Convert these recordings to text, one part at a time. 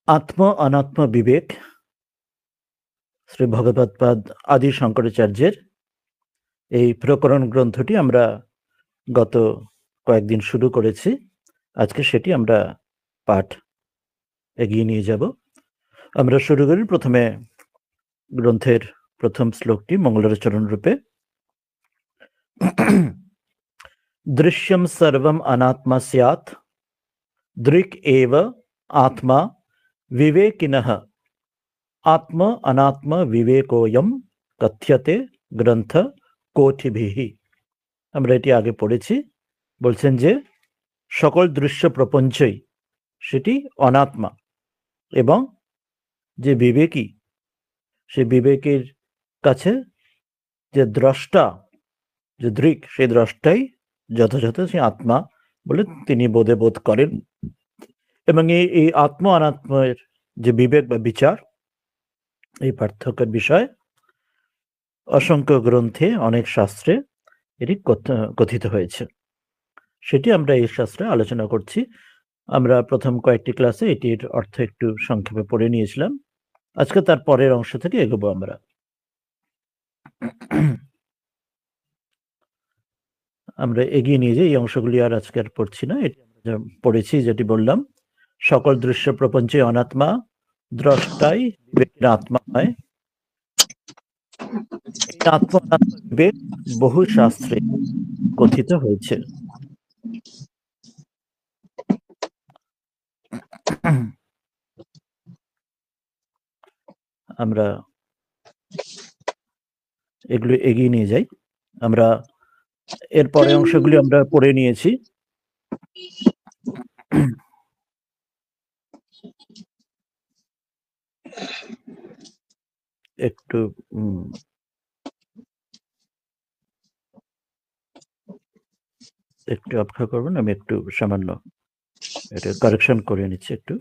আত্ম অনাত্ম বিবেক শ্রী ভগবৎপাদ আদি শঙ্করাচার্যের এই প্রকরণ গ্রন্থটি আমরা গত কয়েকদিন শুরু করেছি। আজকে সেটি আমরা পাঠ এগিয়ে নিয়ে যাব। আমরা শুরু করি প্রথমে গ্রন্থের প্রথম শ্লোকটি মঙ্গলাচরণ রূপে। দৃশ্যম সর্বম অনাত্মা স্যাৎ দৃক এব আত্মা বিবেকিনঃ আত্ম অনাত্ম বিবেকোয়ম কথ্যতে গ্রন্থ কোটিভিহি। আমরা এটি আগে পড়েছি। বলছেন যে সকল দৃশ্য প্রপঞ্চই সেটি অনাত্মা এবং যে বিবেকী সে বিবেকের কাছে যে দ্রষ্টা যে দৃক সেই দ্রষ্টাই যথাযথ সে আত্মা বলে তিনি বোধ করেন। এবং এই আত্ম অনাত্মের যে বিবেক বা বিচার এই পার্থক্যের বিষয় অসংখ্য গ্রন্থে অনেক শাস্ত্রে এটি কথিত হয়েছে। সেটি আমরা এই শাস্ত্রে আলোচনা করছি। আমরা প্রথম কয়েকটি ক্লাসে এটির অর্থ একটু সংক্ষেপে পড়ে নিয়েছিলাম। আজকে তার পরের অংশ থেকে এগোবো আমরা। আমরা এগিয়ে নিয়ে যাই, এই অংশগুলি আর আজকে আর পড়ছি না। এটি আমরা পড়েছি, যেটি বললাম সকল দৃশ্য প্রপঞ্চে অনাত্মা, দ্রষ্টাই বিবেকের আত্মা হয়। এই আত্ম অনাত্মা বিবেক বহু শাস্ত্রে কথিত হয়েছে। আমরা এগুলো এগিয়ে নিয়ে যাই। আমরা এর পরের অংশগুলি আমরা পড়ে নিয়েছি। একটু অপেক্ষা করবেন, আমি একটু সামান্য এটা কারেকশন করে নিচ্ছি একটু।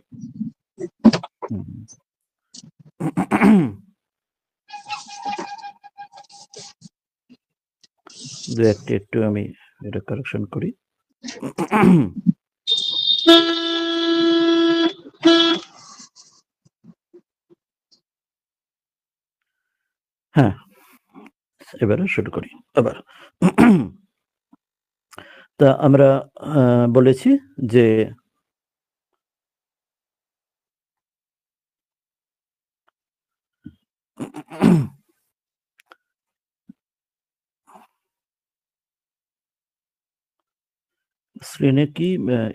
দু একটি একটু আমি এটা কারেকশন করি। হ্যাঁ, এবারে শুরু করি আবার। তা আমরা বলেছি যে স্ক্রিনে কি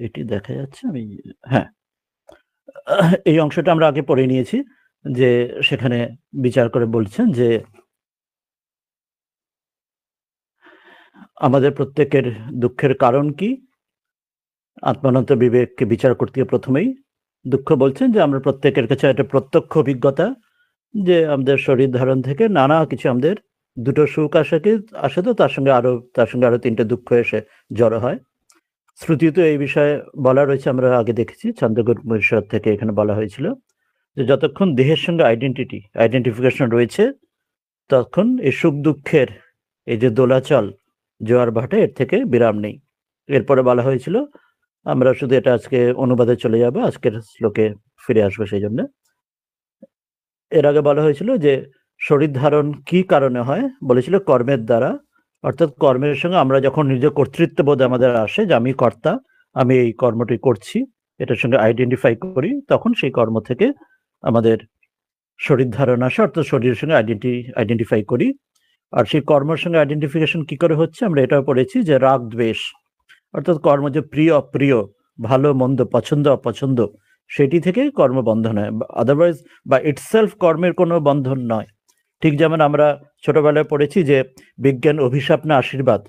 এটি দেখা যাচ্ছে? আমি হ্যাঁ, এই অংশটা আমরা আগে পড়ে নিয়েছি, যে সেখানে বিচার করে বলছেন যে আমাদের প্রত্যেকের দুঃখের কারণ কি। আত্মানন্ত বিবেককে বিচার করতে প্রথমেই দুঃখ বলছেন যে আমরা প্রত্যেকের কাছে একটা প্রত্যক্ষ অভিজ্ঞতা, যে আমাদের শরীর ধারণ থেকে নানা কিছু আমাদের দুটো সুখ আসে তো তার সঙ্গে আরো তিনটে দুঃখ এসে জড়ো হয়। শ্রুতিতে এই বিষয়ে বলা রয়েছে, আমরা আগে দেখেছি ছান্দোগ্য পরিষদ থেকে এখানে বলা হয়েছিল যে যতক্ষণ দেহের সঙ্গে আইডেন্টিফিকেশন রয়েছে তখন এই সুখ দুঃখের এই যে দোলাচল জোয়ার ভাটা এর থেকে বিরাম নেই। এরপরে বলা হয়েছিল, আমরা শুধু এটা আজকে অনুবাদে চলে যাব, আজকের শ্লোকে ফিরে আসবো সেই জন্য। এর আগে বলা হয়েছিল যে শরীর ধারণ কি কারণে হয়, বলেছিল কর্মের দ্বারা। অর্থাৎ কর্মের সঙ্গে আমরা যখন নিজ কর্তৃত্ববোধ আমাদের আসে যে আমি কর্তা, আমি এই কর্মটি করছি, এটার সঙ্গে আইডেন্টিফাই করি, তখন সেই কর্ম থেকে আমাদের শরীর ধারণ আসে, অর্থাৎ শরীরের সঙ্গে আইডেন্টিফাই করি। আর সেই কর্মের সঙ্গে আইডেন্টিফিকেশন কি করে হচ্ছে, আমরা এটাও পড়েছি যে রাগ দ্বেষ, অর্থাৎ কর্ম যে প্রিয় অপ্রিয়, ভালো মন্দ, পছন্দ অপছন্দ, সেটি থেকে কর্মবন্ধন হয়। আদারওয়াইজ বা ইটসেলফ কর্মের কোনো বন্ধন নয়। ঠিক যেমন আমরা ছোটবেলায় পড়েছি যে বিজ্ঞান অভিশাপ না আশীর্বাদ,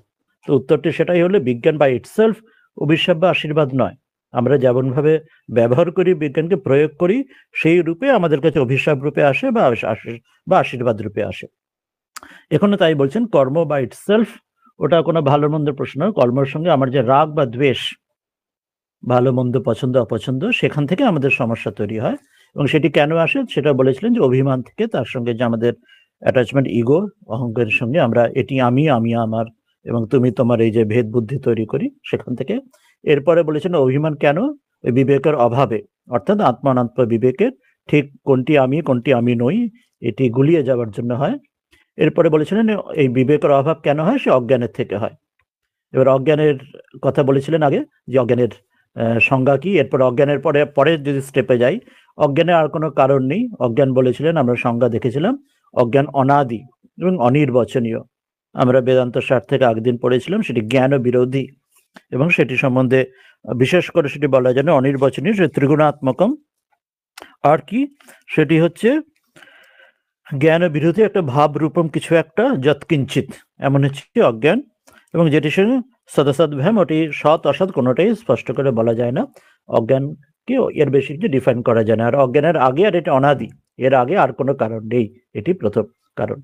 তো উত্তরটি সেটাই হলো বিজ্ঞান বা ইটসেলফ অভিশাপ বা আশীর্বাদ নয়। আমরা যেমনভাবে ব্যবহার করি, বিজ্ঞানকে প্রয়োগ করি, সেই রূপে আমাদের কাছে অভিশাপ রূপে আসে বা আশীর্বাদ রূপে আসে। এখানে তাই বলছেন কর্ম বা ইটসেলফ ওটা কোনো ভালো মন্দ প্রশ্ন। কর্মের সঙ্গে আমার যে রাগ বা দ্বেষ, ভালো মন্দ পছন্দ অপছন্দ, সেখান থেকে আমাদের সমস্যা তৈরি হয়। এবং সেটি কেন আসে সেটা বলেছিলেন যে অভিমান থেকে, তার সঙ্গে যে আমাদের অ্যাটাচমেন্ট, ইগো, অহংকারের সঙ্গে আমরা এটি আমি আমার এবং তুমি তোমার এই যে ভেদ বুদ্ধি তৈরি করি, সেখান থেকে। এরপরে বলেছেন অভিমান কেন, ওই বিবেকের অভাবে, অর্থাৎ আত্মা অনাত্ম বিবেকের ঠিক কোনটি আমি নই এটি গুলিয়ে যাওয়ার জন্য হয়। এরপরে বলেছিলেন এই বিবেকের অভাব কেন হয়, সে অজ্ঞানের থেকে হয়। এবার অজ্ঞানের কথা বলেছিলেন আগে, যে অজ্ঞানের সংজ্ঞা কি। এরপর অজ্ঞানের পরে যদি স্টেপে যাই, অজ্ঞানের আর কোনো কারণ নেই। অজ্ঞান বলেছিলেন, আমরা সংজ্ঞা দেখেছিলাম, অজ্ঞান অনাদি এবং অনির্বচনীয়। আমরা বেদান্ত সার থেকে আগের দিন পড়েছিলাম, সেটি জ্ঞান বিরোধী এবং সেটি সম্বন্ধে বিশেষ করে সেটি বলা যায় না অনির্বচনীয়, সে ত্রিগুণাত্মকম। আর কি, সেটি হচ্ছে জ্ঞান বিরোধী একটা ভাব রূপম কিছু একটা যৎকিঞ্চিত, এমন হচ্ছে অজ্ঞান। এবং যেটি সে সদসদ ভ্যাম, ওটি সৎ অসৎ কোনোটাই স্পষ্ট করে বলা যায় না। অজ্ঞানকে এর বেশি কিছু ডিফাইন করা যায় না। আর অজ্ঞানের আগে, আর এটা অনাদি, এর আগে আর কোনো কারণ নেই, এটি প্রথম কারণ।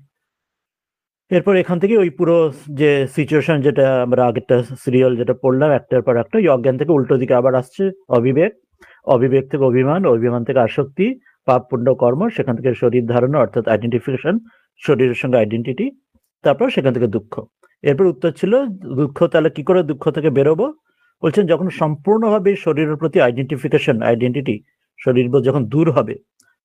এরপর এখান থেকে ওই পুরো যে সিচুয়েশন, যেটা আমরা আগেরটা সিরিয়াল যেটা পড়লাম একটার পর একটা, ওই অজ্ঞান থেকে উল্টো দিকে আবার আসছে অবিবেক, অবিবেক থেকে অভিমান, অভিমান থেকে আসক্তি, পাপ পুণ্য কর্ম, সেখান থেকে শরীর ধারণা অর্থাৎ আইডেন্টিফিকেশন, শরীরের সঙ্গে আইডেন্টিটি, তারপর সেখান থেকে দুঃখ। এরপর উত্তর ছিল দুঃখ, তাহলে কি করে দুঃখ থেকে বেরোবো? বলছেন যখন সম্পূর্ণভাবে শরীরের প্রতি আইডেন্টিফিকেশন, আইডেন্টিটি, শরীর বোধ যখন দূর হবে,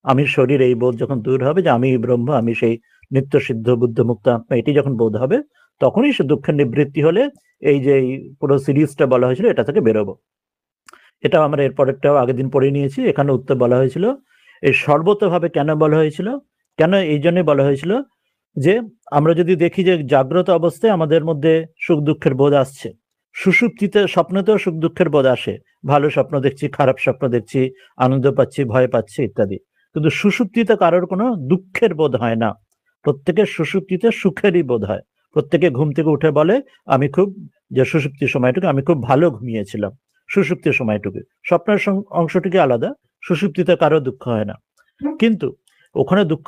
আমি শরীর এই বোধ যখন দূর হবে, যে আমি ব্রহ্ম, আমি সেই নিত্য সিদ্ধ বুদ্ধ মুক্ত আত্মা, এটি যখন বোধ হবে, তখনই সে দুঃখের নিবৃত্তি হলে এই যে এই পুরো সিরিজটা বলা হয়েছিল এটা থেকে বেরোবো। এটা আমরা এরপরেরটাও আগের দিন পড়ে নিয়েছি। এখানে উত্তর বলা হয়েছিল এই সর্বতভাবে কেন বলা হয়েছিল, কেন এই জন্যই বলা হয়েছিল যে আমরা যদি দেখি যে জাগ্রত অবস্থায় আমাদের মধ্যে সুখ দুঃখের বোধ আসছে, সুষুপ্তিতে স্বপ্নতেও সুখ দুঃখের বোধ আসে, ভালো স্বপ্ন দেখছি, খারাপ স্বপ্ন দেখছি, আনন্দ পাচ্ছি, ভয় পাচ্ছি ইত্যাদি, কিন্তু সুষুপ্তিতে কারোর কোনো দুঃখের বোধ হয় না। প্রত্যেকের সুষুপ্তিতে সুখেরই বোধ হয়। প্রত্যেকে ঘুম থেকে উঠে বলে আমি খুব, যে সুষুপ্তির সময়টুকু আমি খুব ভালো ঘুমিয়েছিলাম, সুষুপ্তির সময়টুকু। স্বপ্নের অংশটুকু আলাদা, সুষুপ্তিতে কারো দুঃখ হয় না। কিন্তু ওখানে দুঃখ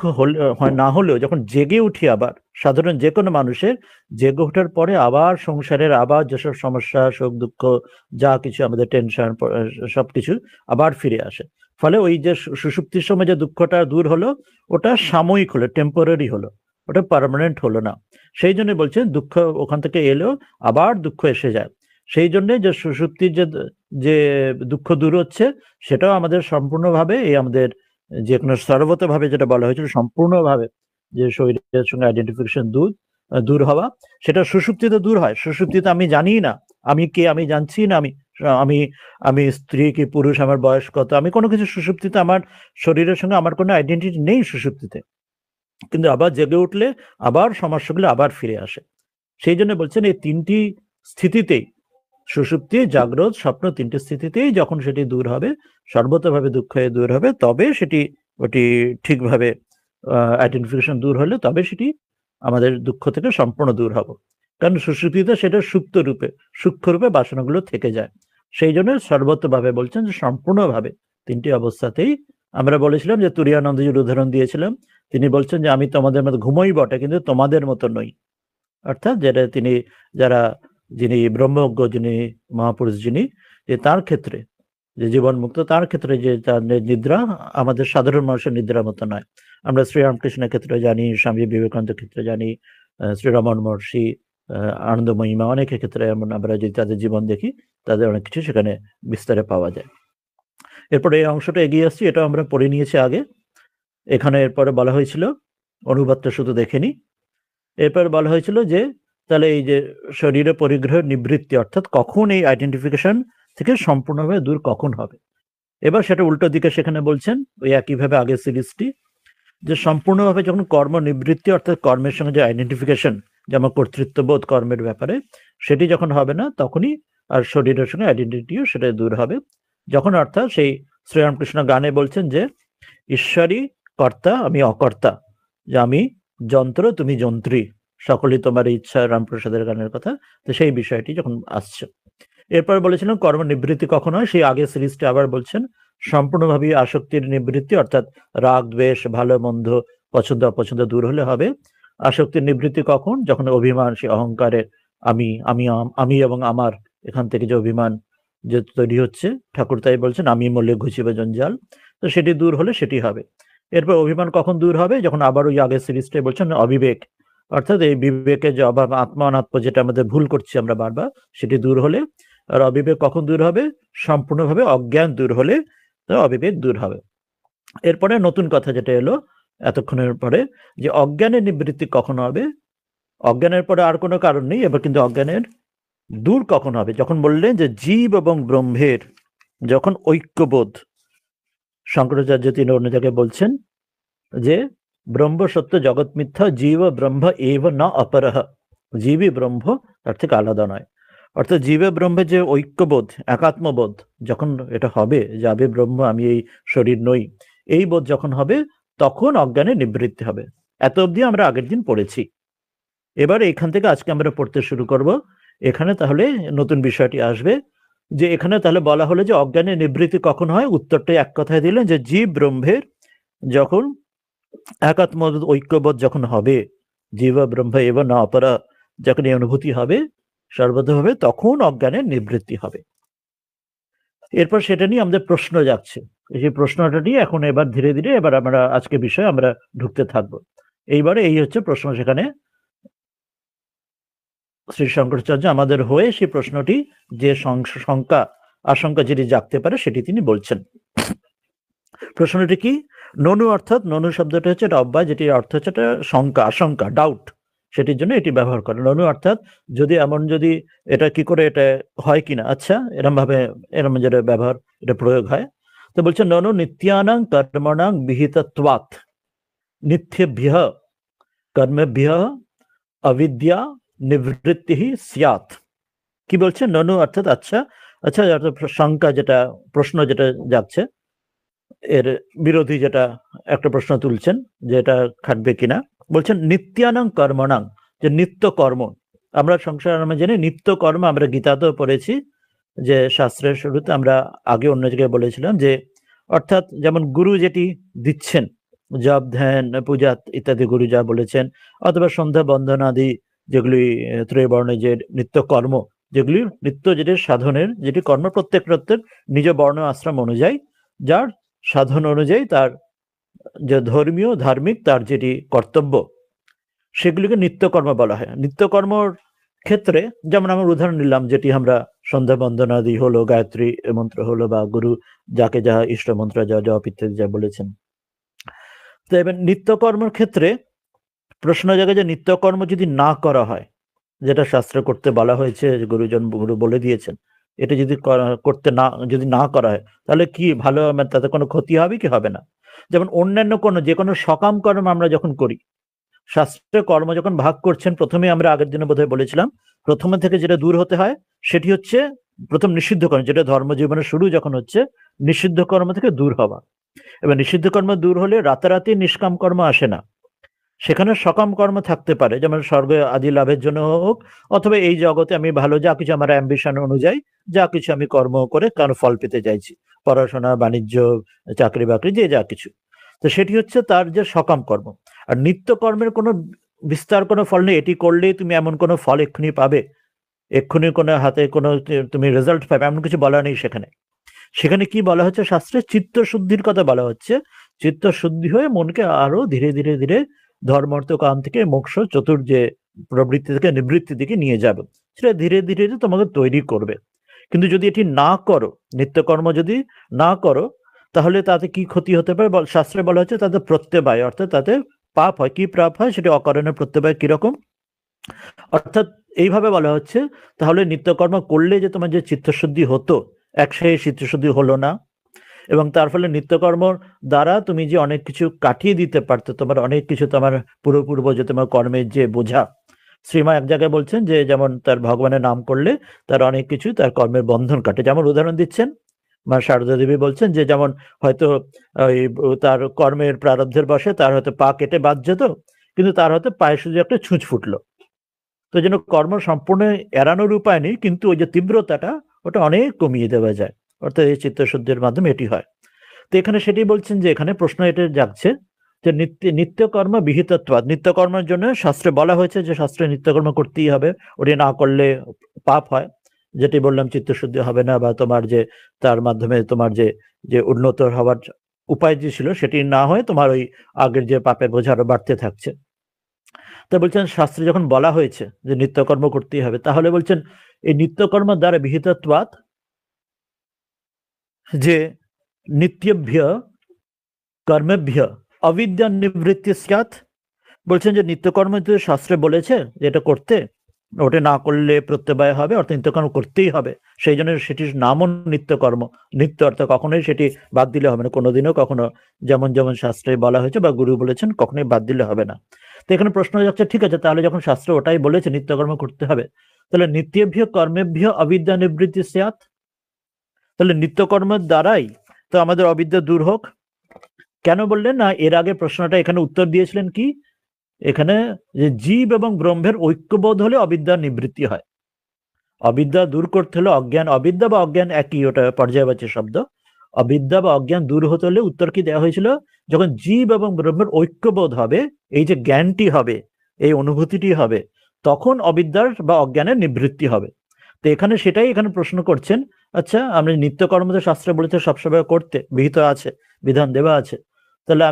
হয় না হলেও যখন জেগে উঠি, আবার সাধারণ যে কোনো মানুষের জেগে ওঠার পরে আবার সংসারের আবার যেসব সমস্যা, সুখ দুঃখ, যা কিছু আমাদের টেনশন, সবকিছু আবার ফিরে আসে। ফলে ওই যে সুষুপ্তির সময় যে দুঃখটা দূর হলো, ওটা সাময়িক হলো, টেম্পোরারি হলো, ওটা পার্মানেন্ট হলো না। সেই জন্য বলছেন দুঃখ ওখান থেকে এলেও আবার দুঃখ এসে যায়। সেই জন্য যে সুষুপ্তির যে দুঃখ দূর হচ্ছে, সেটাও আমাদের সম্পূর্ণভাবে এই আমাদের যে কোনো সর্বতভাবে যেটা বলা হয়েছিল সম্পূর্ণভাবে যে শরীরের সঙ্গে আইডেন্টিফিকেশন দূর হওয়া, সেটা সুষুপ্তিতে দূর হয়। সুষুপ্তিতে আমি জানি না আমি কে, আমি জানছি না আমি আমি আমি স্ত্রী কি পুরুষ, আমার বয়স কত, আমি কোনো কিছু সুষুপ্তিতে আমার শরীরের সঙ্গে আমার কোনো আইডেন্টিটি নেই সুষুপ্তিতে। কিন্তু আবার জেগে উঠলে আবার সমস্যাগুলো আবার ফিরে আসে। সেই জন্য বলছেন এই তিনটি স্থিতিতেই, সুষুপ্তি, জাগ্রত, স্বপ্ন, তিনটি স্থিতিতেই যখন সেটি দূর হবে, সর্বতভাবে দুঃখ দূর হবে, তবে সেটি ওটি ঠিকভাবে আইডেন্টিফিকেশন দূর হলে তবে সেটি আমাদের দুঃখ থেকে সম্পূর্ণ দূর হব। কারণ সুষুপ্তিতে সেটা সুপ্ত রূপে, সূক্ষ্ম রূপে বাসনাগুলো থেকে যায়। সেই জন্য সর্বতভাবে বলছেন যে সম্পূর্ণভাবে তিনটি অবস্থাতেই। আমরা বলেছিলাম যে তুরীয়ানন্দজির উদাহরণ দিয়েছিলাম, তিনি বলছেন যে আমি তোমাদের মতো ঘুমোই বটে, কিন্তু তোমাদের মতো নই। অর্থাৎ যেটা তিনি, যারা যিনি ব্রহ্মজ্ঞ, যিনি মহাপুরুষ, যিনি, যে তার ক্ষেত্রে যে জীবন মুক্ত, তার ক্ষেত্রে যে তার নিদ্রা আমাদের সাধারণ মানুষের নিদ্রার মতো নয়। আমরা শ্রীরামকৃষ্ণের ক্ষেত্রে জানি, স্বামী বিবেকানন্দের ক্ষেত্রে জানি, শ্রীরমন মহর্ষি, আনন্দ মহিমা, অনেকের ক্ষেত্রে এমন আমরা যদি তাদের জীবন দেখি, তাদের অনেক কিছু সেখানে বিস্তারে পাওয়া যায়। এরপরে এই অংশটা এগিয়ে আসছি, এটা আমরা পড়ে নিয়েছি আগে। এখানে এরপরে বলা হয়েছিল, অনুবাদটা শুধু দেখে নি, এরপর বলা হয়েছিল যে তাহলে এই যে শরীরে পরিগ্রহের নিবৃত্তি, অর্থাৎ কখন এই আইডেন্টিফিকেশন থেকে সম্পূর্ণভাবে দূর কখন হবে। এবার সেটা উল্টো দিকে সেখানে বলছেন ওই একইভাবে আগের সিরিজটি, যে সম্পূর্ণভাবে যখন কর্ম নিবৃত্তি, অর্থাৎ কর্মের সঙ্গে যে আইডেন্টিফিকেশন, যেমন কর্তৃত্ববোধ কর্মের ব্যাপারে, সেটি যখন হবে না, তখনই আর শরীরের সঙ্গে আইডেন্টিটিও সেটা দূর হবে। যখন অর্থাৎ সেই শ্রীরামকৃষ্ণ গানে বলছেন যে ঈশ্বরই কর্তা, আমি অকর্তা, যে আমি যন্ত্র, তুমি যন্ত্রী, সকলেই তোমার ইচ্ছা, রামপ্রসাদের গানের কথা। তো সেই বিষয়টি যখন আসছে, এরপর বলেছিলাম কর্ম নিবৃত্তি কখন হয়, সেই আগের সিরিজটা আবার বলছেন সম্পূর্ণভাবে আসক্তির নিবৃত্তি, অর্থাৎ রাগ দ্বেষ, ভালো মন্দ, পছন্দ অপছন্দ দূর হলে হবে। আসক্তির নিবৃত্তি কখন, যখন অভিমান, সেই অহংকারের আমি আমি আমি এবং আমার, এখান থেকে যে অভিমান যে তৈরি হচ্ছে, ঠাকুর তাই বলছেন আমি মলে ঘুচিবে জঞ্জাল, তো সেটি দূর হলে সেটি হবে। এরপর অভিমান কখন দূর হবে, যখন আবার ওই আগের সিরিজটাই বলছেন অবিবেক, অর্থাৎ এই বিবেকের যে অভাব, আত্মা অনাত্ম, যেটা আমাদের ভুল করছি আমরা বারবার, সেটি দূর হলে। আর অবিবেক কখন দূর হবে, সম্পূর্ণভাবে অজ্ঞান দূর হলে, তো অবিবেক দূর হবে। এরপরে নতুন কথা যেটা এলো এতক্ষণের পরে, যে অজ্ঞানের নিবৃত্তি কখন হবে। অজ্ঞানের পরে আর কোনো কারণ নেই, এবার কিন্তু অজ্ঞানের দূর কখন হবে, যখন বললেন যে জীব এবং ব্রহ্মের যখন ঐক্যবোধ। শঙ্করাচার্য তিনি অন্য জায়গায় বলছেন যে ব্রহ্ম সত্য জগৎ মিথ্যা, জীব ব্রহ্ম এব না অপরহ, জীবই ব্রহ্ম, তার থেকে আলাদা নয়। অর্থাৎ জীবে ব্রহ্মের যে ঐক্যবোধ, একাত্মবোধ যখন এটা হবে, যে আমি ব্রহ্ম, আমি এই শরীর নই, এই বোধ যখন হবে তখন অজ্ঞানের নিবৃত্তি হবে। এত অবধি আমরা আগের দিন পড়েছি। এবার এখান থেকে আজকে আমরা পড়তে শুরু করব। এখানে তাহলে নতুন বিষয়টি আসবে, যে এখানে তাহলে বলা হলো যে অজ্ঞানের নিবৃত্তি কখন হয়। উত্তরটা এক কথায় দিলেন যে জীব ব্রহ্মের যখন একাত্ম ঐক্যবোধ যখন হবে, জীব ব্রহ্ম এব না অপরা, যখন এই অনুভূতি হবে সর্বতভাবে, তখন অজ্ঞানের নিবৃত্তি হবে। এরপর সেটা নিয়ে আমাদের প্রশ্ন যাচ্ছে, সেই প্রশ্নটা নিয়ে এখন এবার ধীরে ধীরে এবার আমরা আজকে বিষয়ে আমরা ঢুকতে থাকবো। এইবারে এই হচ্ছে প্রশ্ন, সেখানে শ্রী শঙ্করাচার্য আমাদের হয়ে সেই প্রশ্নটি, যে শঙ্কা আশঙ্কা যেটি জাগতে পারে সেটি তিনি বলছেন। প্রশ্নটি কি? ননু, অর্থাৎ ননু শব্দটা হচ্ছে একটা অব্যয়, যেটির অর্থ হচ্ছে একটা শঙ্কা, আশঙ্কা, ডাউট, সেটির জন্য এটি ব্যবহার করে। ননু অর্থাৎ যদি এমন, যদি এটা কি করে এটা হয় কিনা, আচ্ছা এরম ভাবে এরম যেটা ব্যবহার, এটা প্রয়োগ হয়। তো বলছে ননু নিত্যানাং কর্মণাং বিহিতত্বাৎ নিত্যেভ্যঃ কর্মেভ্যঃ অবিদ্যা নিবৃত্তি স্যাৎ। কি বলছে? ননু অর্থাৎ আচ্ছা, আচ্ছা শঙ্কা, যেটা প্রশ্ন যেটা যাচ্ছে, এর বিরোধী যেটা একটা প্রশ্ন তুলছেন যে এটা খাটবে কিনা। বলছেন নিত্যানাং কর্মণাং, যে নিত্য কর্ম। আমরা সংসার আমরা জানি নিত্য কর্ম, আমরা গীতাতেও পড়েছি, যে শাস্ত্রের শুরুতে আমরা আগে অন্য জায়গায় বলেছিলাম যে অর্থাৎ যেমন গুরু যেটি দিচ্ছেন, জপ ধ্যান পূজা ইত্যাদি গুরু যা বলেছেন, অথবা সন্ধ্যা বন্দনাদি যেগুলি ত্রৈবর্ণে যে নিত্য কর্ম, যেগুলি নিত্য যেটি সাধনের যেটি কর্ম, প্রত্যেক নিজ বর্ণ আশ্রম অনুযায়ী, যার সাধন অনুযায়ী তার যে ধর্মীয় ধার্মিক তার যেটি কর্তব্য, সেগুলিকে নিত্যকর্ম বলা হয়। নিত্যকর্মর ক্ষেত্রে যেমন আমরা উদাহরণ নিলাম, যেটি আমরা সন্ধ্যা বন্দনাদি হলো, গায়ত্রী মন্ত্র হলো, বা গুরু যাকে যা ইষ্ট মন্ত্র যা জপ ইত্যাদি যা বলেছেন। তো এবার নিত্যকর্মের ক্ষেত্রে প্রশ্ন জায়গায়, যে নিত্যকর্ম যদি না করা হয়, যেটা শাস্ত্রে করতে বলা হয়েছে, গুরু বলে দিয়েছেন, এটা যদি করতে না, যদি না করা হয়, তাহলে কি ভালো, তাতে কোনো ক্ষতি হবে কি হবে না। যেমন অন্যান্য কোনো যে কোনো সকাম কর্ম আমরা যখন করি, শাস্ত্রে কর্ম যখন ভাগ করছেন, প্রথমে আমরা আগের দিনে বোধহয় বলেছিলাম, প্রথমে থেকে যেটা দূর হতে হয় সেটি হচ্ছে প্রথম নিষিদ্ধ কর্ম, যেটা ধর্ম জীবনের শুরু যখন হচ্ছে, নিষিদ্ধ কর্ম থেকে দূর হওয়া। এবার নিষিদ্ধ কর্ম দূর হলে রাতারাতি নিষ্কাম কর্ম আসে না, সেখানে সকাম কর্ম থাকতে পারে, যেমন স্বর্গ আদি লাভের জন্য হোক, অথবা এই জগতে আমি ভালো যা কিছু আমার অ্যাম্বিশন অনুযায়ী যা কিছু আমি কর্ম করে কারো ফল পেতে চাইছি, পড়াশোনা, বাণিজ্য, চাকরি বাকরি, যে যা কিছু, তো সেটি হচ্ছে তার যে সকাম কর্ম। আর নিত্য কর্মের কোনো বিস্তার কোনো ফল নেই, এটি করলেই তুমি এমন কোনো ফল এক্ষুনি পাবে, এক্ষুনি কোনো হাতে কোনো তুমি রেজাল্ট পাবে, এমন কিছু বলা নেই সেখানে। সেখানে কি বলা হচ্ছে শাস্ত্রে? চিত্ত শুদ্ধির কথা বলা হচ্ছে। চিত্ত শুদ্ধি হয়ে মনকে আরো ধীরে ধীরে ধীরে ধর্ম অর্থ কাম থেকে মোক্ষ চতুর্থ প্রবৃত্তি থেকে নিবৃত্তি দিকে নিয়ে যাবে, সেটা ধীরে ধীরে তোমাকে তৈরি করবে। কিন্তু যদি এটি না করো, নিত্যকর্ম যদি না করো, তাহলে তাতে কি ক্ষতি হতে পারে? শাস্ত্রে বলা হচ্ছে তাতে প্রত্যবায়, অর্থাৎ তাতে পাপ হয়। কি পাপ হয়? সেটি অকারণে প্রত্যবায়। কিরকম? অর্থাৎ এইভাবে বলা হচ্ছে, তাহলে নিত্যকর্ম করলে যে তোমার যে চিত্তশুদ্ধি হতো, সেই চিত্তশুদ্ধি হলো না, এবং তার ফলে নিত্যকর্ম দ্বারা তুমি যে অনেক কিছু কাটিয়ে দিতে পারতো, তোমার অনেক কিছু, তোমার পূর্ব যে তোমার কর্মের যে বোঝা, শ্রীমা এক জায়গায় বলছেন যে যেমন তার ভগবানের নাম করলে তার অনেক কিছু, তার কর্মের বন্ধন কাটে। যেমন উদাহরণ দিচ্ছেন মা শারদা দেবী, বলছেন যে যেমন হয়তো ওই তার কর্মের প্রারব্ধের বসে তার হয়তো পা কেটে বাদ যেত, কিন্তু তার হয়তো পায়ে শুধু একটা ছুঁচ ফুটলো, তো যেন কর্ম সম্পূর্ণ এড়ানোর উপায় নেই, কিন্তু ওই যে তীব্রতাটা ওটা অনেক কমিয়ে দেওয়া যায়, অর্থাৎ এই চিত্তশুদ্ধির মাধ্যমে এটি হয়। তো এখানে সেটি বলছেন যে এখানে প্রশ্ন এটা জাগছে যে নিত্যকর্ম বিহিতত্বাৎ, নিত্যকর্মের জন্য শাস্ত্রে বলা হয়েছে যে শাস্ত্রে নিত্যকর্ম করতেই হবে, ওটি না করলে পাপ হয়, যেটি বললাম চিত্তশুদ্ধি হবে না, বা তোমার যে তার মাধ্যমে তোমার যে যে উন্নত হওয়ার উপায় যে ছিল সেটি না হয়, তোমার ওই আগের যে পাপের বোঝা আরো বাড়তে থাকছে। তা বলছেন শাস্ত্রে যখন বলা হয়েছে যে নিত্যকর্ম করতেই হবে, তাহলে বলছেন এই নিত্যকর্ম দ্বারা বিহিতত্বাৎ, যে নিত্যভ্য কর্মেভ্য অবিদ্যা নিবৃত্তি স্যাৎ। বলছেন যে নিত্যকর্ম যে শাস্ত্রে বলেছে যে এটা করতে, ওটা না করলে প্রত্যবায় হবে, অর্থাৎ নিত্যকর্ম করতেই হবে। সেই জন্য সেটির নামও নিত্যকর্ম। নিত্য অর্থাৎ কখনোই সেটি বাদ দিলে হবে না, কোনোদিনও কখনো যেমন যেমন শাস্ত্রে বলা হয়েছে বা গুরু বলেছেন কখনোই বাদ দিলে হবে না। তো এখানে প্রশ্ন যাচ্ছে, ঠিক আছে, তাহলে যখন শাস্ত্র ওটাই বলেছে নিত্যকর্ম করতে হবে, তাহলে নিত্যভ্য কর্মেভ্য অবিদ্যা নিবৃত্তি স্যাৎ, তাহলে নিত্যকর্মের দ্বারাই তো আমাদের অবিদ্যা দূর হোক। কেন বললেন না? এর আগে প্রশ্নটা এখানে উত্তর দিয়েছিলেন কি, এখানে যে জীব এবং ব্রহ্মের ঐক্যবোধ হলে অবিদ্যার নিবৃত্তি হয়। অবিদ্যা দূর করতে হলে অজ্ঞান, অবিদ্যা বা অজ্ঞান একই, ওটা পর্যায়বাচী শব্দ। অবিদ্যা বা অজ্ঞান দূর হতে হলে উত্তর কি দেওয়া হয়েছিল? যখন জীব এবং ব্রহ্মের ঐক্যবোধ হবে, এই যে জ্ঞানটি হবে, এই অনুভূতিটি হবে, তখন অবিদ্যার বা অজ্ঞানের নিবৃত্তি হবে। তো এখানে সেটাই এখানে প্রশ্ন করছেন। আচ্ছা, আমরা নিত্যকর্ম তো শাস্ত্রে বলেছে সবসময় করতে, বিহিত আছে, বিধান দেওয়া আছে। তাহলে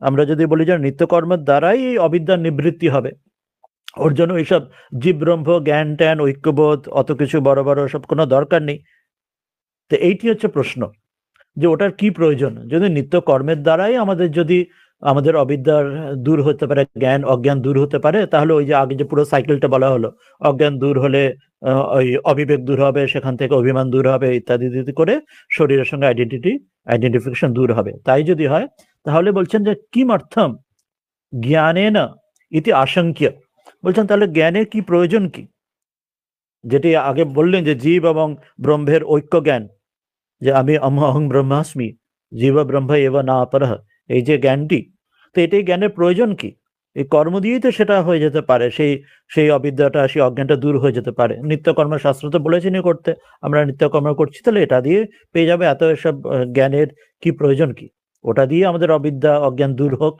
আমরা যদি বলি যে নিত্যকর্মের দ্বারাই এই অবিদ্যার নিবৃত্তি হবে, ওর জন্য এইসব জীব ব্রহ্ম জ্ঞান ট্যান ঐক্যবোধ অত কিছু বড় বড় সব কোনো দরকার নেই। তো এইটি হচ্ছে প্রশ্ন, যে ওটার কি প্রয়োজন? যদি নিত্য কর্মের দ্বারাই আমাদের অবিদ্যার দূর হতে পারে, জ্ঞান অজ্ঞান দূর হতে পারে, তাহলে ওই যে আগে যে পুরো সাইকেলটা বলা হলো, অজ্ঞান দূর হলে ওই অবিবেক দূর হবে, সেখান থেকে অভিমান দূর হবে, ইত্যাদি ইত্যাদি করে শরীরের সঙ্গে আইডেন্টিফিকেশন দূর হবে। তাই যদি হয়, তাহলে বলছেন যে কিমর্থম জ্ঞানেন ইতি আশঙ্ক্য। বলছেন তাহলে জ্ঞানের কি প্রয়োজন কি? যেটি আগে বললেন যে জীব এবং ব্রহ্মের ঐক্য জ্ঞান, যে আমি অহং ব্রহ্মাস্মি জীব ব্রহ্ম এব না অপরঃ, এই যে জ্ঞানটি, তো এটাই জ্ঞানের প্রয়োজন কি? এই কর্ম দিয়েই তো সেটা হয়ে যেতে পারে, সেই অবিদ্যাটা, সেই অজ্ঞানটা দূর হয়ে যেতে পারে। নিত্যকর্ম শাস্ত্র তো বলেছেন করতে, আমরা নিত্যকর্ম করছি, তাহলে এটা দিয়ে পেয়ে যাবে। এত এসব জ্ঞানের কি প্রয়োজন কি? ওটা দিয়ে আমাদের অবিদ্যা অজ্ঞান দূর হোক।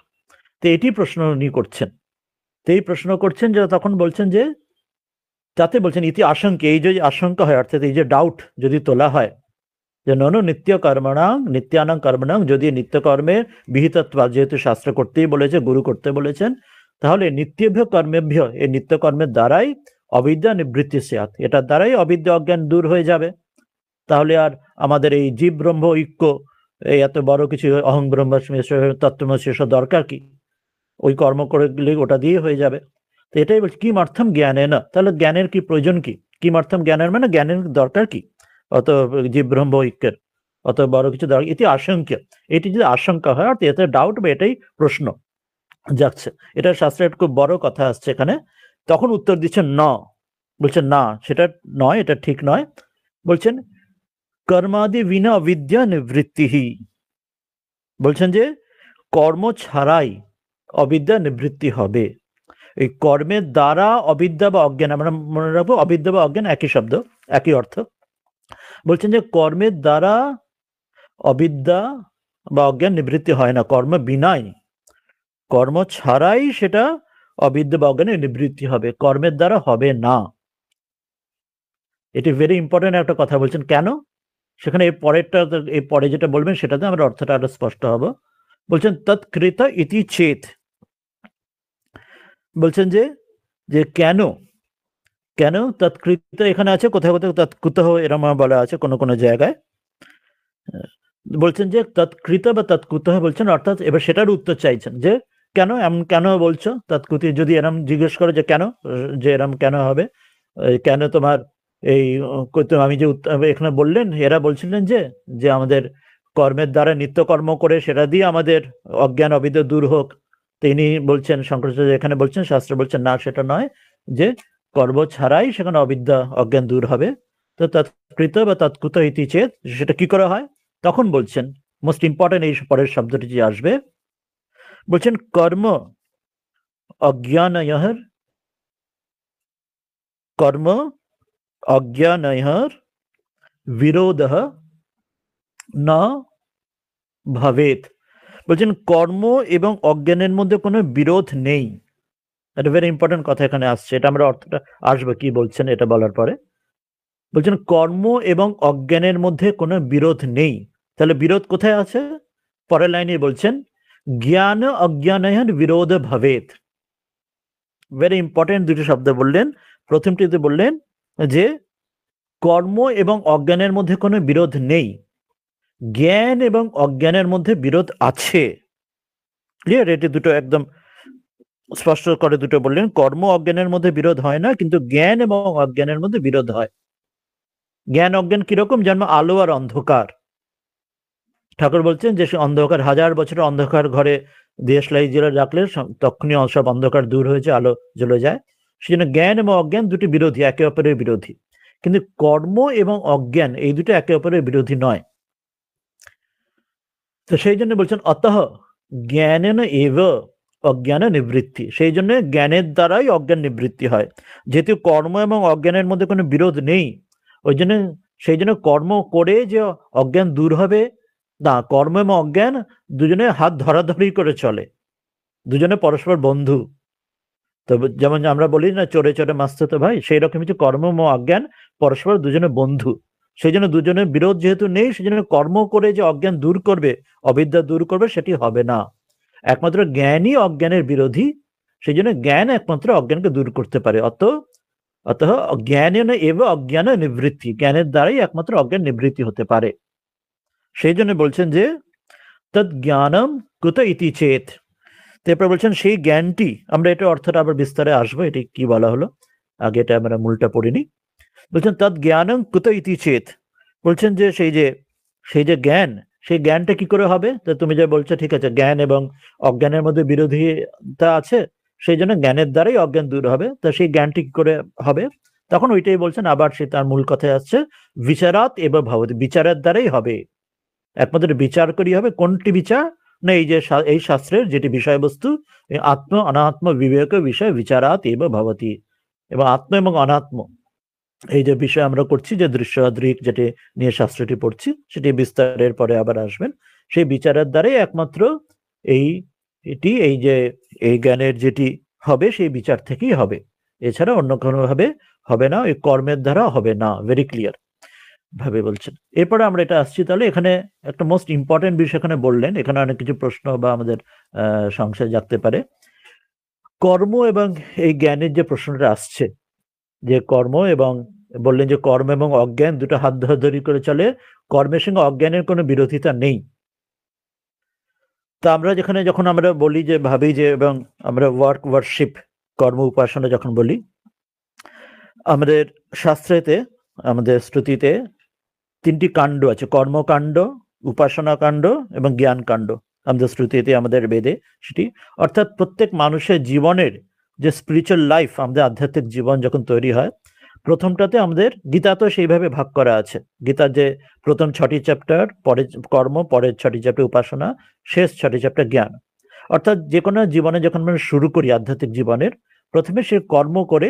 তো এটি প্রশ্ন উনি করছেন। তো এই প্রশ্ন করছেন যে তখন বলছেন যে, যাতে বলছেন ইতি আশঙ্কা, এই যে আশঙ্কা হয়, অর্থাৎ এই যে ডাউট যদি তোলা হয় যে নন নিত্যানাং কর্মণাং, যদি নিত্যকর্মের বিহিতত্ব, যেহেতু শাস্ত্র করতেই বলেছে, গুরু করতে বলেছেন, তাহলে নিত্যভ্য কর্মেভ্য, এই নিত্যকর্মের দ্বারাই অবিদ্যা নিবৃত্তি স্যাৎ, এটার দ্বারাই অবিদ্যা অজ্ঞান দূর হয়ে যাবে। তাহলে আর আমাদের এই জীব ব্রহ্ম ঐক্য, এই এত বড় কিছু অহং ব্রহ্মাস্মি তত্ত্বমসি এসব দরকার কি? ওই কর্ম করে গেলে ওটা দিয়ে হয়ে যাবে। তো এটাই বলছি কিমার্থম জ্ঞানে না, তাহলে জ্ঞানের কি প্রয়োজন কি? কিমার্থম জ্ঞানের মানে জ্ঞানের দরকার কি অত জীব ব্রহ্ম ঐক্যের, অত বড় কিছু দরকার? এটি আশঙ্কা, এটি যদি আশঙ্কা হয়, অর্থাৎ এতে ডাউট বা এটাই প্রশ্ন যাচ্ছে, এটা শাস্ত্রের খুব বড় কথা আসছে এখানে। তখন উত্তর দিচ্ছেন ন, বলছেন না, সেটা নয়, এটা ঠিক নয়। বলছেন কর্মাদি বিনা অবিদ্যা নিবৃত্তিহি, বলছেন যে কর্ম ছাড়াই অবিদ্যা নিবৃত্তি হবে। এই কর্মের দ্বারা অবিদ্যা বা অজ্ঞান, আমরা মনে রাখবো অবিদ্যা বা অজ্ঞান একই শব্দ, একই অর্থ। বলছেন যে কর্মের দ্বারা অবিদ্যা বা অজ্ঞান নিবৃত্তি হয় না, কর্ম বিনাই, কর্ম ছাড়াই সেটা অবিদ্যা বা অজ্ঞানের নিবৃত্তি হবে, কর্মের দ্বারা হবে না। এটি ভেরি ইম্পর্টেন্ট একটা কথা বলছেন। কেন? সেখানে এই পরে যেটা বলবেন সেটাতে আমরা অর্থটা আরো স্পষ্ট হব। বলছেন তৎকৃত ইতি চেত, বলছেন যে কেন তৎকৃত এখানে আছে, কোথাও কোথাও তৎকুতঃ এরম বলা আছে কোনো কোনো জায়গায়। বলছেন যে তৎকৃত বা তৎকুতঃ বলছেন, অর্থাৎ এবার সেটার উত্তর চাইছেন যে কেন এমন, কেন বলছো তৎকুতি, যদি এরম জিজ্ঞেস করো যে কেন, যে এরম কেন হবে, কেন তোমার এই আমি যে এখানে বললেন, এরা বলছিলেন যে আমাদের কর্মের দ্বারা নিত্যকর্ম করে সেটা দিয়ে আমাদের অজ্ঞান অবিদ্যা দূর হোক। তিনি বলছেন, শঙ্করাচার্য এখানে বলছেন, শাস্ত্র বলছেন না, সেটা নয়, যে কর্ম ছাড়াই সেখানে অবিদ্যা অজ্ঞান দূর হবে। তো তৎকৃত বা তৎকুত ইতি চেত, সেটা কি করে হয়? তখন বলছেন মোস্ট ইম্পর্টেন্ট এই পরের শব্দটি যে আসবে, বলছেন কর্ম অজ্ঞানয়ঃ, কর্ম অজ্ঞানয়ঃ বিরোধঃ না ভবেত। বলছেন কর্ম এবং অজ্ঞানের মধ্যে কোনো বিরোধ নেই। এটা ভেরি ইম্পর্টেন্ট কথা এখানে আসছে, এটা আমরা অর্থটা আসবে কি বলছেন এটা বলার পরে। বলছেন কর্ম এবং অজ্ঞানের মধ্যে কোনো বিরোধ নেই। তাহলে বিরোধ কোথায় আছে? পরের লাইনে বলছেন জ্ঞান অজ্ঞানয়ঃ বিরোধ ভবেত। ভেরি ইম্পর্টেন্ট দুটো শব্দ বললেন। প্রথমটিতে বললেন যে কর্ম এবং অজ্ঞানের মধ্যে কোনো বিরোধ নেই, জ্ঞান এবং অজ্ঞানের মধ্যে বিরোধ আছে। ক্লিয়ার? এটি দুটো একদম স্পষ্ট করে দুটো বললেন, কর্ম অজ্ঞানের মধ্যে বিরোধ হয় না, কিন্তু জ্ঞান এবং অজ্ঞানের মধ্যে বিরোধ হয়। জ্ঞান অজ্ঞান কিরকম? যেমন আলো আর অন্ধকার। ঠাকুর বলছেন যে সে অন্ধকার, 1000 বছরের অন্ধকার ঘরে দেশলাই জ্বেলে রাখলে তখনই সব অন্ধকার দূর হয়েছে, আলো জ্বলে যায়। সেজন্য জ্ঞান এবং অজ্ঞান দুটি বিরোধী, একে অপরের বিরোধী। কিন্তু কর্ম এবং অজ্ঞান এই দুটো একে অপরের বিরোধী নয়। তো সেই জন্য বলছেন অতঃ জ্ঞানেন এব অজ্ঞান নিবৃত্তি, সেই জন্য জ্ঞানের দ্বারাই অজ্ঞান নিবৃত্তি হয়। যেহেতু কর্ম এবং অজ্ঞানের মধ্যে কোনো বিরোধ নেই, ওই জন্য সেই জন্য কর্ম করে যে অজ্ঞান দূর হবে না, কর্ম এবং অজ্ঞান দুজনে হাত ধরাধরি করে চলে, দুজনে পরস্পর বন্ধু। তবে যেমন আমরা বলি না চোরে চোরে মাসতুতো ভাই, সেই রকমই যে কর্ম এবং অজ্ঞান পরস্পর দুজনে বন্ধু। সেই জন্য দুজনের বিরোধ যেহেতু নেই, সেই জন্য কর্ম করে যে অজ্ঞান দূর করবে, অবিদ্যা দূর করবে, সেটি হবে না। একমাত্র জ্ঞানই অজ্ঞানের বিরোধী, সেই জন্য জ্ঞান একমাত্র অজ্ঞানকে দূর করতে পারে। অতঃ জ্ঞানেন এব অজ্ঞান নিবৃত্তি, জ্ঞানের দ্বারাই একমাত্র অজ্ঞান নিবৃত্তি হতে পারে। সেই জন্য বলছেন যে তৎ জ্ঞানম কুত ইতি চেত। তারপর বলছেন সেই জ্ঞানটি, আমরা এটা অর্থটা আবার বিস্তারে আসবো, এটি কি বলা হলো, আগে এটা আমরা মূলটা পড়িনি। বলছেন তৎ জ্ঞানং কুত ইতি চেত, বলছেন যে সেই যে জ্ঞান, সেই জ্ঞানটা কি করে হবে? তো তুমি যে বলছো ঠিক আছে, জ্ঞান এবং অজ্ঞানের মধ্যে বিরোধিতা আছে, সেই জন্য জ্ঞানের দ্বারাই অজ্ঞান দূর হবে। তো সেই জ্ঞানটি কি করে হবে? তখন ওইটাই বলছেন, আবার সে তার মূল কথায় আসছে, বিচারাত এব ভবতি, বিচারের দ্বারাই হবে। একমাত্র বিচার করি হবে। কোনটি বিচার? না এই যে এই শাস্ত্রের যেটি বিষয়বস্তু, আত্ম অনাত্ম বিবেক বিষয় বিচারাত এব ভবতি। এবং আত্ম এবং অনাত্ম এই যে বিষয় আমরা করছি, যে দৃশ্য দৃক যেটি নিয়ে শাস্ত্রটি পড়ছি, সেটি বিস্তারের পরে আবার আসবেন। সেই বিচারের দ্বারাই একমাত্র এই যে এই জ্ঞানের যেটি হবে, সেই বিচার থেকেই হবে, এছাড়া অন্য কোনোভাবে হবে না, ওই কর্মের দ্বারা হবে না। ভেরি ক্লিয়ার ভাবে বলছেন। এরপরে আমরা এটা আসছি, তাহলে এখানে একটা মোস্ট ইম্পর্টেন্ট বিষয় এখানে বললেন, এখানে অনেক কিছু প্রশ্ন বা আমাদের সংশয় জাগতে পারে। কর্ম এবং এই জ্ঞানের যে প্রশ্নটা আসছে, যে কর্ম এবং বললেন যে কর্ম এবং অজ্ঞান দুটো হাত ধরাধরি করে চলে, কর্মের সঙ্গে অজ্ঞানের কোনো বিরোধিতা নেই। তা আমরা যখন আমরা বলি যে ভাবি যে, এবং আমরা ওয়ার্শিপ কর্ম উপাসনা যখন বলি, আমাদের শাস্ত্রেতে আমাদের শ্রুতিতে 3টি কাণ্ড আছে, কর্মকাণ্ড, উপাসনা কাণ্ড এবং জ্ঞান কাণ্ড। আমাদের শ্রুতিতে, আমাদের বেদে সেটি, অর্থাৎ প্রত্যেক মানুষের জীবনের যে স্পিরিচুয়াল লাইফ, আমাদের আধ্যাত্মিক জীবন যখন তৈরি হয়, প্রথমটাতে আমাদের গীতা তো সেইভাবে ভাগ করা আছে। গীতার যে প্রথম 6টি চ্যাপ্টার, পরে কর্ম, পরের 6টি চ্যাপ্টার উপাসনা, শেষ 6টি চ্যাপ্টার জ্ঞান। অর্থাৎ যে কোনো জীবনে যখন আমরা শুরু করি আধ্যাত্মিক জীবনের, প্রথমে সে কর্ম করে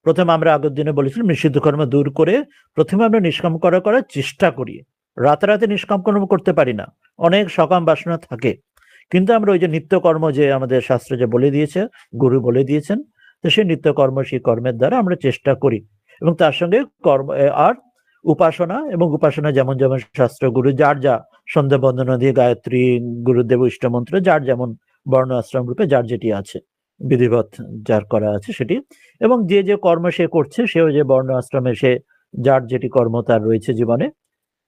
প্রথমে আমরা আগের দিনে বলেছিলাম নিষিদ্ধ কর্ম দূর করে প্রথমে আমরা নিষ্কাম করার চেষ্টা করি। রাতে নিষ্কাম কর্ম করতে পারি না, অনেক সকাম বাসনা থাকে, কিন্তু আমরা ওই যে নিত্যকর্ম যে আমাদের শাস্ত্রে যে বলে দিয়েছে, গুরু বলে দিয়েছেন, তো সেই নিত্যকর্ম, সেই কর্মের দ্বারা আমরা চেষ্টা করি। এবং তার সঙ্গে কর্ম আর উপাসনা, এবং উপাসনা যেমন যেমন শাস্ত্র গুরু যার যা সন্ধ্যা বন্দনা দিয়ে গায়ত্রী, গুরুদেব ইষ্টমন্ত্র, যার যেমন বর্ণ আশ্রম রূপে যার যেটি আছে, বিধিবৎ যার করা আছে সেটি, এবং যে যে কর্ম সে করছে, সেও যে বর্ণ আশ্রমে সে যার যেটি কর্ম তার রয়েছে জীবনে,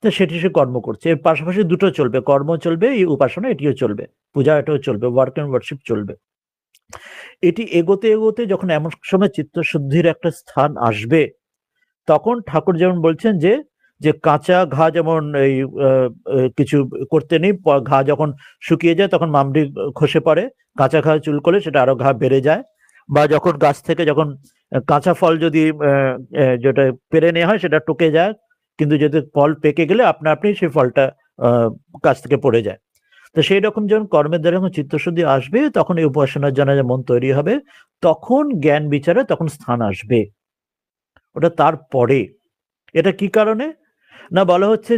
তো সেটি সে কর্ম করছে। এর পাশাপাশি দুটো চলবে, কর্ম চলবে, এই উপাসনা এটিও চলবে, পূজা এটাও চলবে, ওয়ার্ক এন্ড ওয়ার্শিপ চলবে। এটি এগোতে এগোতে যখন এমন সময় চিত্তশুদ্ধির একটা স্থান আসবে, তখন ঠাকুর যেমন বলছেন যে যে কাঁচা ঘা যেমন এই কিছু করতে নেই, ঘা যখন শুকিয়ে যায় তখন মামড়ি খসে পড়ে, কাঁচা ঘা চুল করলে সেটা আরো ঘা বেড়ে যায়। বা যখন গাছ থেকে যখন কাঁচা ফল যদি যেটা পেরে নেওয়া হয় সেটা টুকে যায়, কিন্তু যদি ফল পেকে গেলে আপনা আপনি সেই ফলটা গাছ থেকে পড়ে যায়। তো সেই রকম যখন কর্মের দ্বারা যখন চিত্তশুদ্ধি আসবে, তখন এই উপাসনার জন্য যে মন তৈরি হবে, তখন জ্ঞান বিচারে তখন স্থান আসবে, ওটা তারপরে। এটা কি কারণে? না বলা হচ্ছে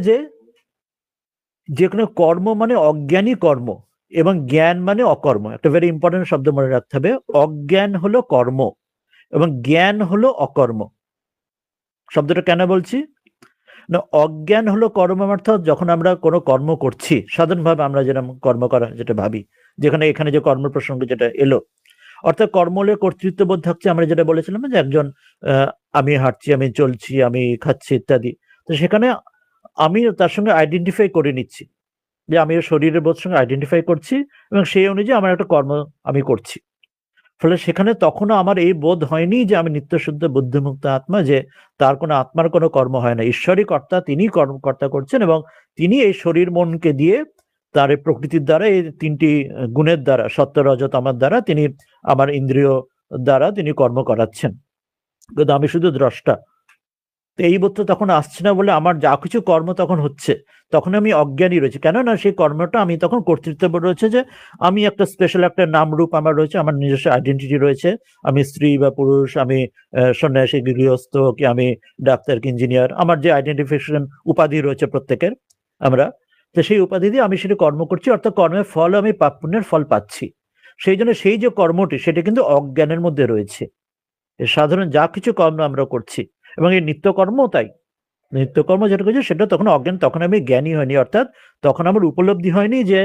যে কোনো কর্ম মানে অজ্ঞানী কর্ম, এবং জ্ঞান মানে অকর্ম। একটা ভেরি ইম্পর্টেন্ট শব্দ মনে রাখতে হবে, অজ্ঞান হলো কর্ম এবং জ্ঞান হলো অকর্ম। শব্দটা কেন বলছি না, অজ্ঞান হলো কর্ম, অর্থাৎ যখন আমরা কোনো কর্ম করছি, সাধারণভাবে আমরা যেরকম কর্ম করা যেটা ভাবি, যেখানে এখানে যে কর্ম প্রসঙ্গে যেটা এলো, অর্থাৎ কর্ম হলে কর্তৃত্ববোধ থাকছে। আমরা যেটা বলেছিলাম যে একজন আমি হাঁটছি, আমি চলছি, আমি খাচ্ছি ইত্যাদি, তো সেখানে আমি তার সঙ্গে আইডেন্টিফাই করে নিচ্ছি, যে আমি শরীরের বোধের সঙ্গে আইডেন্টিফাই করছি এবং সেই অনুযায়ী আমার একটা কর্ম আমি করছি। ফলে সেখানে তখনও আমার এই বোধ হয়নি যে আমি নিত্যশুদ্ধ বুদ্ধিমুক্ত আত্মা, যে তার কোনো আত্মার কোনো কর্ম হয় না, ঈশ্বরই কর্তা, তিনি কর্তা করছেন এবং তিনি এই শরীর মনকে দিয়ে তার এই প্রকৃতির দ্বারা, এই তিনটি গুণের দ্বারা, সত্য রজ তামার দ্বারা তিনি আমার ইন্দ্রিয় দ্বারা তিনি কর্ম করাচ্ছেন, কিন্তু আমি শুধু দ্রষ্টা। তো এই বোধটা তখন আসছে না বলে আমার যা কিছু কর্ম তখন হচ্ছে, তখন আমি অজ্ঞানী রয়েছে। কেননা সেই কর্মটা আমি তখন কর্তৃত্ব রয়েছে, যে আমি একটা স্পেশাল একটা নাম রূপ আমার রয়েছে, আমার নিজস্ব আইডেন্টিটি রয়েছে, আমি স্ত্রী বা পুরুষ, আমি সন্ন্যাসী গৃহস্থ, কি আমি ডাক্তার কি ইঞ্জিনিয়ার, আমার যে আইডেন্টিফিকেশন উপাধি রয়েছে প্রত্যেকের আমরা, তো সেই উপাধি দিয়ে আমি সেটা কর্ম করছি, অর্থাৎ কর্মের ফল আমি পাপ পুণ্যের ফল পাচ্ছি। সেই জন্য সেই যে কর্মটি সেটা কিন্তু অজ্ঞানের মধ্যে রয়েছে। সাধারণ যা কিছু কর্ম আমরা করছি এবং এই নিত্যকর্ম তাই, নিত্যকর্ম যেটা করছি সেটা তখন অজ্ঞান, তখন আমি জ্ঞানী হয়নি, অর্থাৎ তখন আমার উপলব্ধি হয়নি যে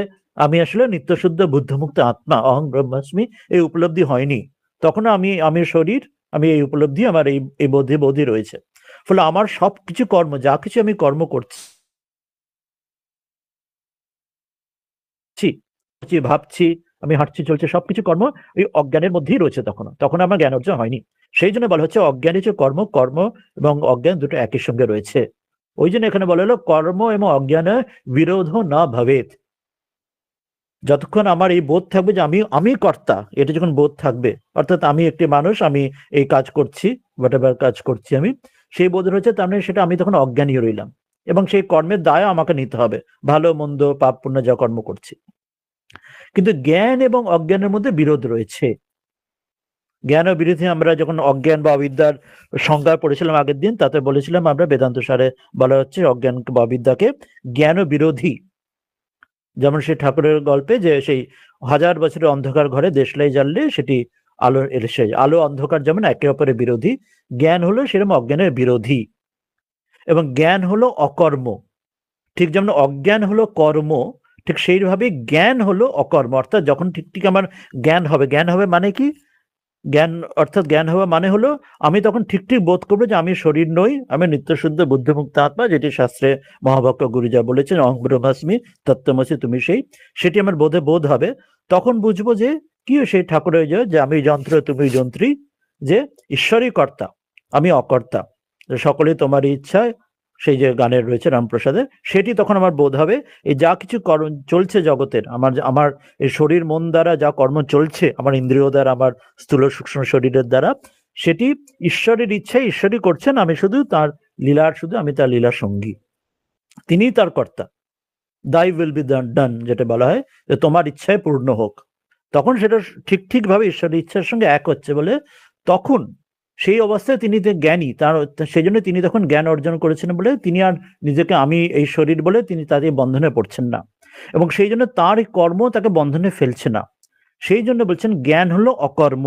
আমি আসলে নিত্যশুদ্ধ বুদ্ধমুক্ত আত্মা, অহং ব্রহ্মাস্মি, এই উপলব্ধি হয়নি। তখন আমি শরীর, আমি এই উপলব্ধি আমার এই বোধি রয়েছে। ফলে আমার সব কিছু কর্ম, যা কিছু আমি কর্ম করছি, ভাবছি, আমি হাঁটছি, চলছে, সবকিছু কর্ম এই অজ্ঞানের মধ্যেই রয়েছে, তখন আমার জ্ঞান অর্জন হয়নি। সেই জন্য বলা হচ্ছে অজ্ঞানী যে কর্ম, কর্ম এবং অজ্ঞান দুটো একই সঙ্গে রয়েছে। ওই জন্য এখানে বলা হলো কর্ম এবং অজ্ঞানে বিরোধ না ভবেত। যতক্ষণ আমার এই বোধ থাকবে যে আমি কর্তা, এটা যখন বোধ থাকবে, অর্থাৎ আমি একটি মানুষ, আমি এই কাজ করছি, হোয়াটএভার কাজ করছি আমি, সেই বোধ রয়েছে, তার মানে সেটা আমি তখন অজ্ঞানী রইলাম এবং সেই কর্মের দায় আমাকে নিতে হবে, ভালো মন্দ পাপ পুণ্য যা কর্ম করছি। কিন্তু জ্ঞান এবং অজ্ঞানের মধ্যে বিরোধ রয়েছে। জ্ঞান ও বিরোধী আমরা যখন অজ্ঞান বা অবিদ্যার সংজ্ঞা পড়েছিলাম আগের দিন, তাতে বলেছিলাম আমরা বেদান্ত সারে বলা হচ্ছে অজ্ঞান বা অবিদ্যাকে জ্ঞান ও বিরোধী। যেমন সেই ঠাকুরের গল্পে, যে সেই 1000 বছরের অন্ধকার ঘরে দেশলাই জ্বাললে সেটি আলো এসে, আলো অন্ধকার যেমন একে অপরের বিরোধী, জ্ঞান হলো সেরকম অজ্ঞানের বিরোধী। এবং জ্ঞান হলো অকর্ম, ঠিক যেমন অজ্ঞান হলো কর্ম, ঠিক সেইভাবে জ্ঞান হলো অকর্ম। অর্থাৎ যখন ঠিক ঠিক আমার জ্ঞান হবে মানে কি, জ্ঞান অর্থাৎ জ্ঞান হওয়া মানে হলো আমি তখন ঠিক ঠিক বোধ করবো যে আমি শরীর নই, আমি নিত্যশুদ্ধ বুদ্ধমুক্ত আত্মা, যেটি শাস্ত্রে মহাভক্ত গুরুজা বলেছেন অহং ব্রহ্মাস্মি তত্ত্বমসি তুমি সেই, সেটি আমার বোধ হবে। তখন বুঝবো যে কি সেই ঠাকুরের যে আমি যন্ত্র তুমি যন্ত্রী, যে ঈশ্বরই কর্তা, আমি অকর্তা, সকলেই তোমারই ইচ্ছায়, সেই যে গানের রয়েছে রামপ্রসাদে, সেটি তখন আমার বোধ হবে। এই যা কিছু চলছে জগতের, আমার এই শরীর মন দ্বারা যা কর্ম চলছে, আমার ইন্দ্রিয় দ্বারা, আমার স্থূল সূক্ষ্ম শরীরের দ্বারা, সেটি ঈশ্বরের ইচ্ছায় ঈশ্বরই করছেন, আমি শুধু তার আমি তার লীলার সঙ্গী, তিনিই তার কর্তা। দাই উইল বি ডান, যেটা বলা হয় যে তোমার ইচ্ছায় পূর্ণ হোক, তখন সেটা ঠিক ভাবে ঈশ্বরের ইচ্ছার সঙ্গে এক হচ্ছে বলে, তখন সেই অবস্থায় তিনি জ্ঞানী, সেই জন্য তিনি তখন জ্ঞান অর্জন করেছেন বলে তিনি আর নিজেকে আমি এই শরীর বলে তিনি তাদের বন্ধনে পড়ছেন না, এবং সেই জন্য তার কর্ম তাকে বন্ধনে ফেলছে না। সেই জন্য বলছেন জ্ঞান হলো অকর্ম,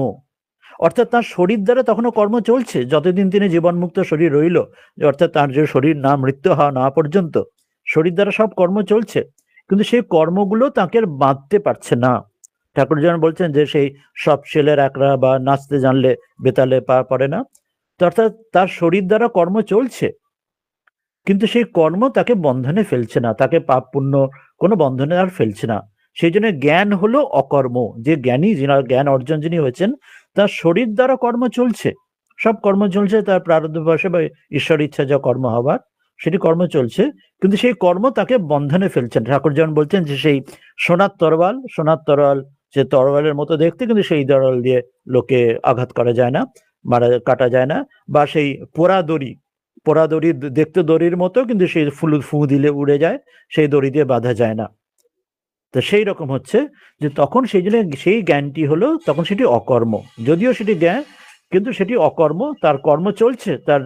অর্থাৎ তার শরীর দ্বারা তখনও কর্ম চলছে, যতদিন তিনি জীবনমুক্ত শরীর রইল, অর্থাৎ তার যে শরীর না মৃত্যু হওয়া না পর্যন্ত শরীর দ্বারা সব কর্ম চলছে, কিন্তু সেই কর্মগুলো তাকে বাঁধতে পারছে না। ঠাকুর যেমন বলছেন যে সেই সব ছেলের একরা বা নাচতে জানলে বেতালে পা পড়ে না, তো অর্থাৎ তার শরীর দ্বারা কর্ম চলছে, কিন্তু সেই কর্ম তাকে বন্ধনে ফেলছে না, তাকে পাপ পুণ্য কোনো বন্ধনে আর ফেলছে না। সেই জন্য জ্ঞান হলো অকর্ম, যে জ্ঞানী, যিনি জ্ঞান অর্জন যিনি হয়েছেন, তার শরীর দ্বারা কর্ম চলছে, সব কর্ম চলছে, তার প্রারব্ধ বশে বা ঈশ্বর ইচ্ছা যা কর্ম হবার সেটি কর্ম চলছে, কিন্তু সেই কর্ম তাকে বন্ধনে ফেলছেন। ঠাকুর যেমন বলছেন যে সেই সোনার তরোয়াল, যে তরোয়ালের মতো দেখতে, কিন্তু সেই তরোয়াল দিয়ে লোকে আঘাত করা যায় না, কাটা যায় না, বা সেই পোড়া দড়ি দেখতে দড়ির মতো, কিন্তু সেই ফু দিলে উড়ে যায়, সেই দড়ি দিয়ে বাঁধা যায় না। তো সেই রকম হচ্ছে যে তখন সেই জন্য সেই জ্ঞানটি হলো তখন সেটি অকর্ম, যদিও সেটি জ্ঞান, কিন্তু সেটি অকর্ম, তার কর্ম চলছে তার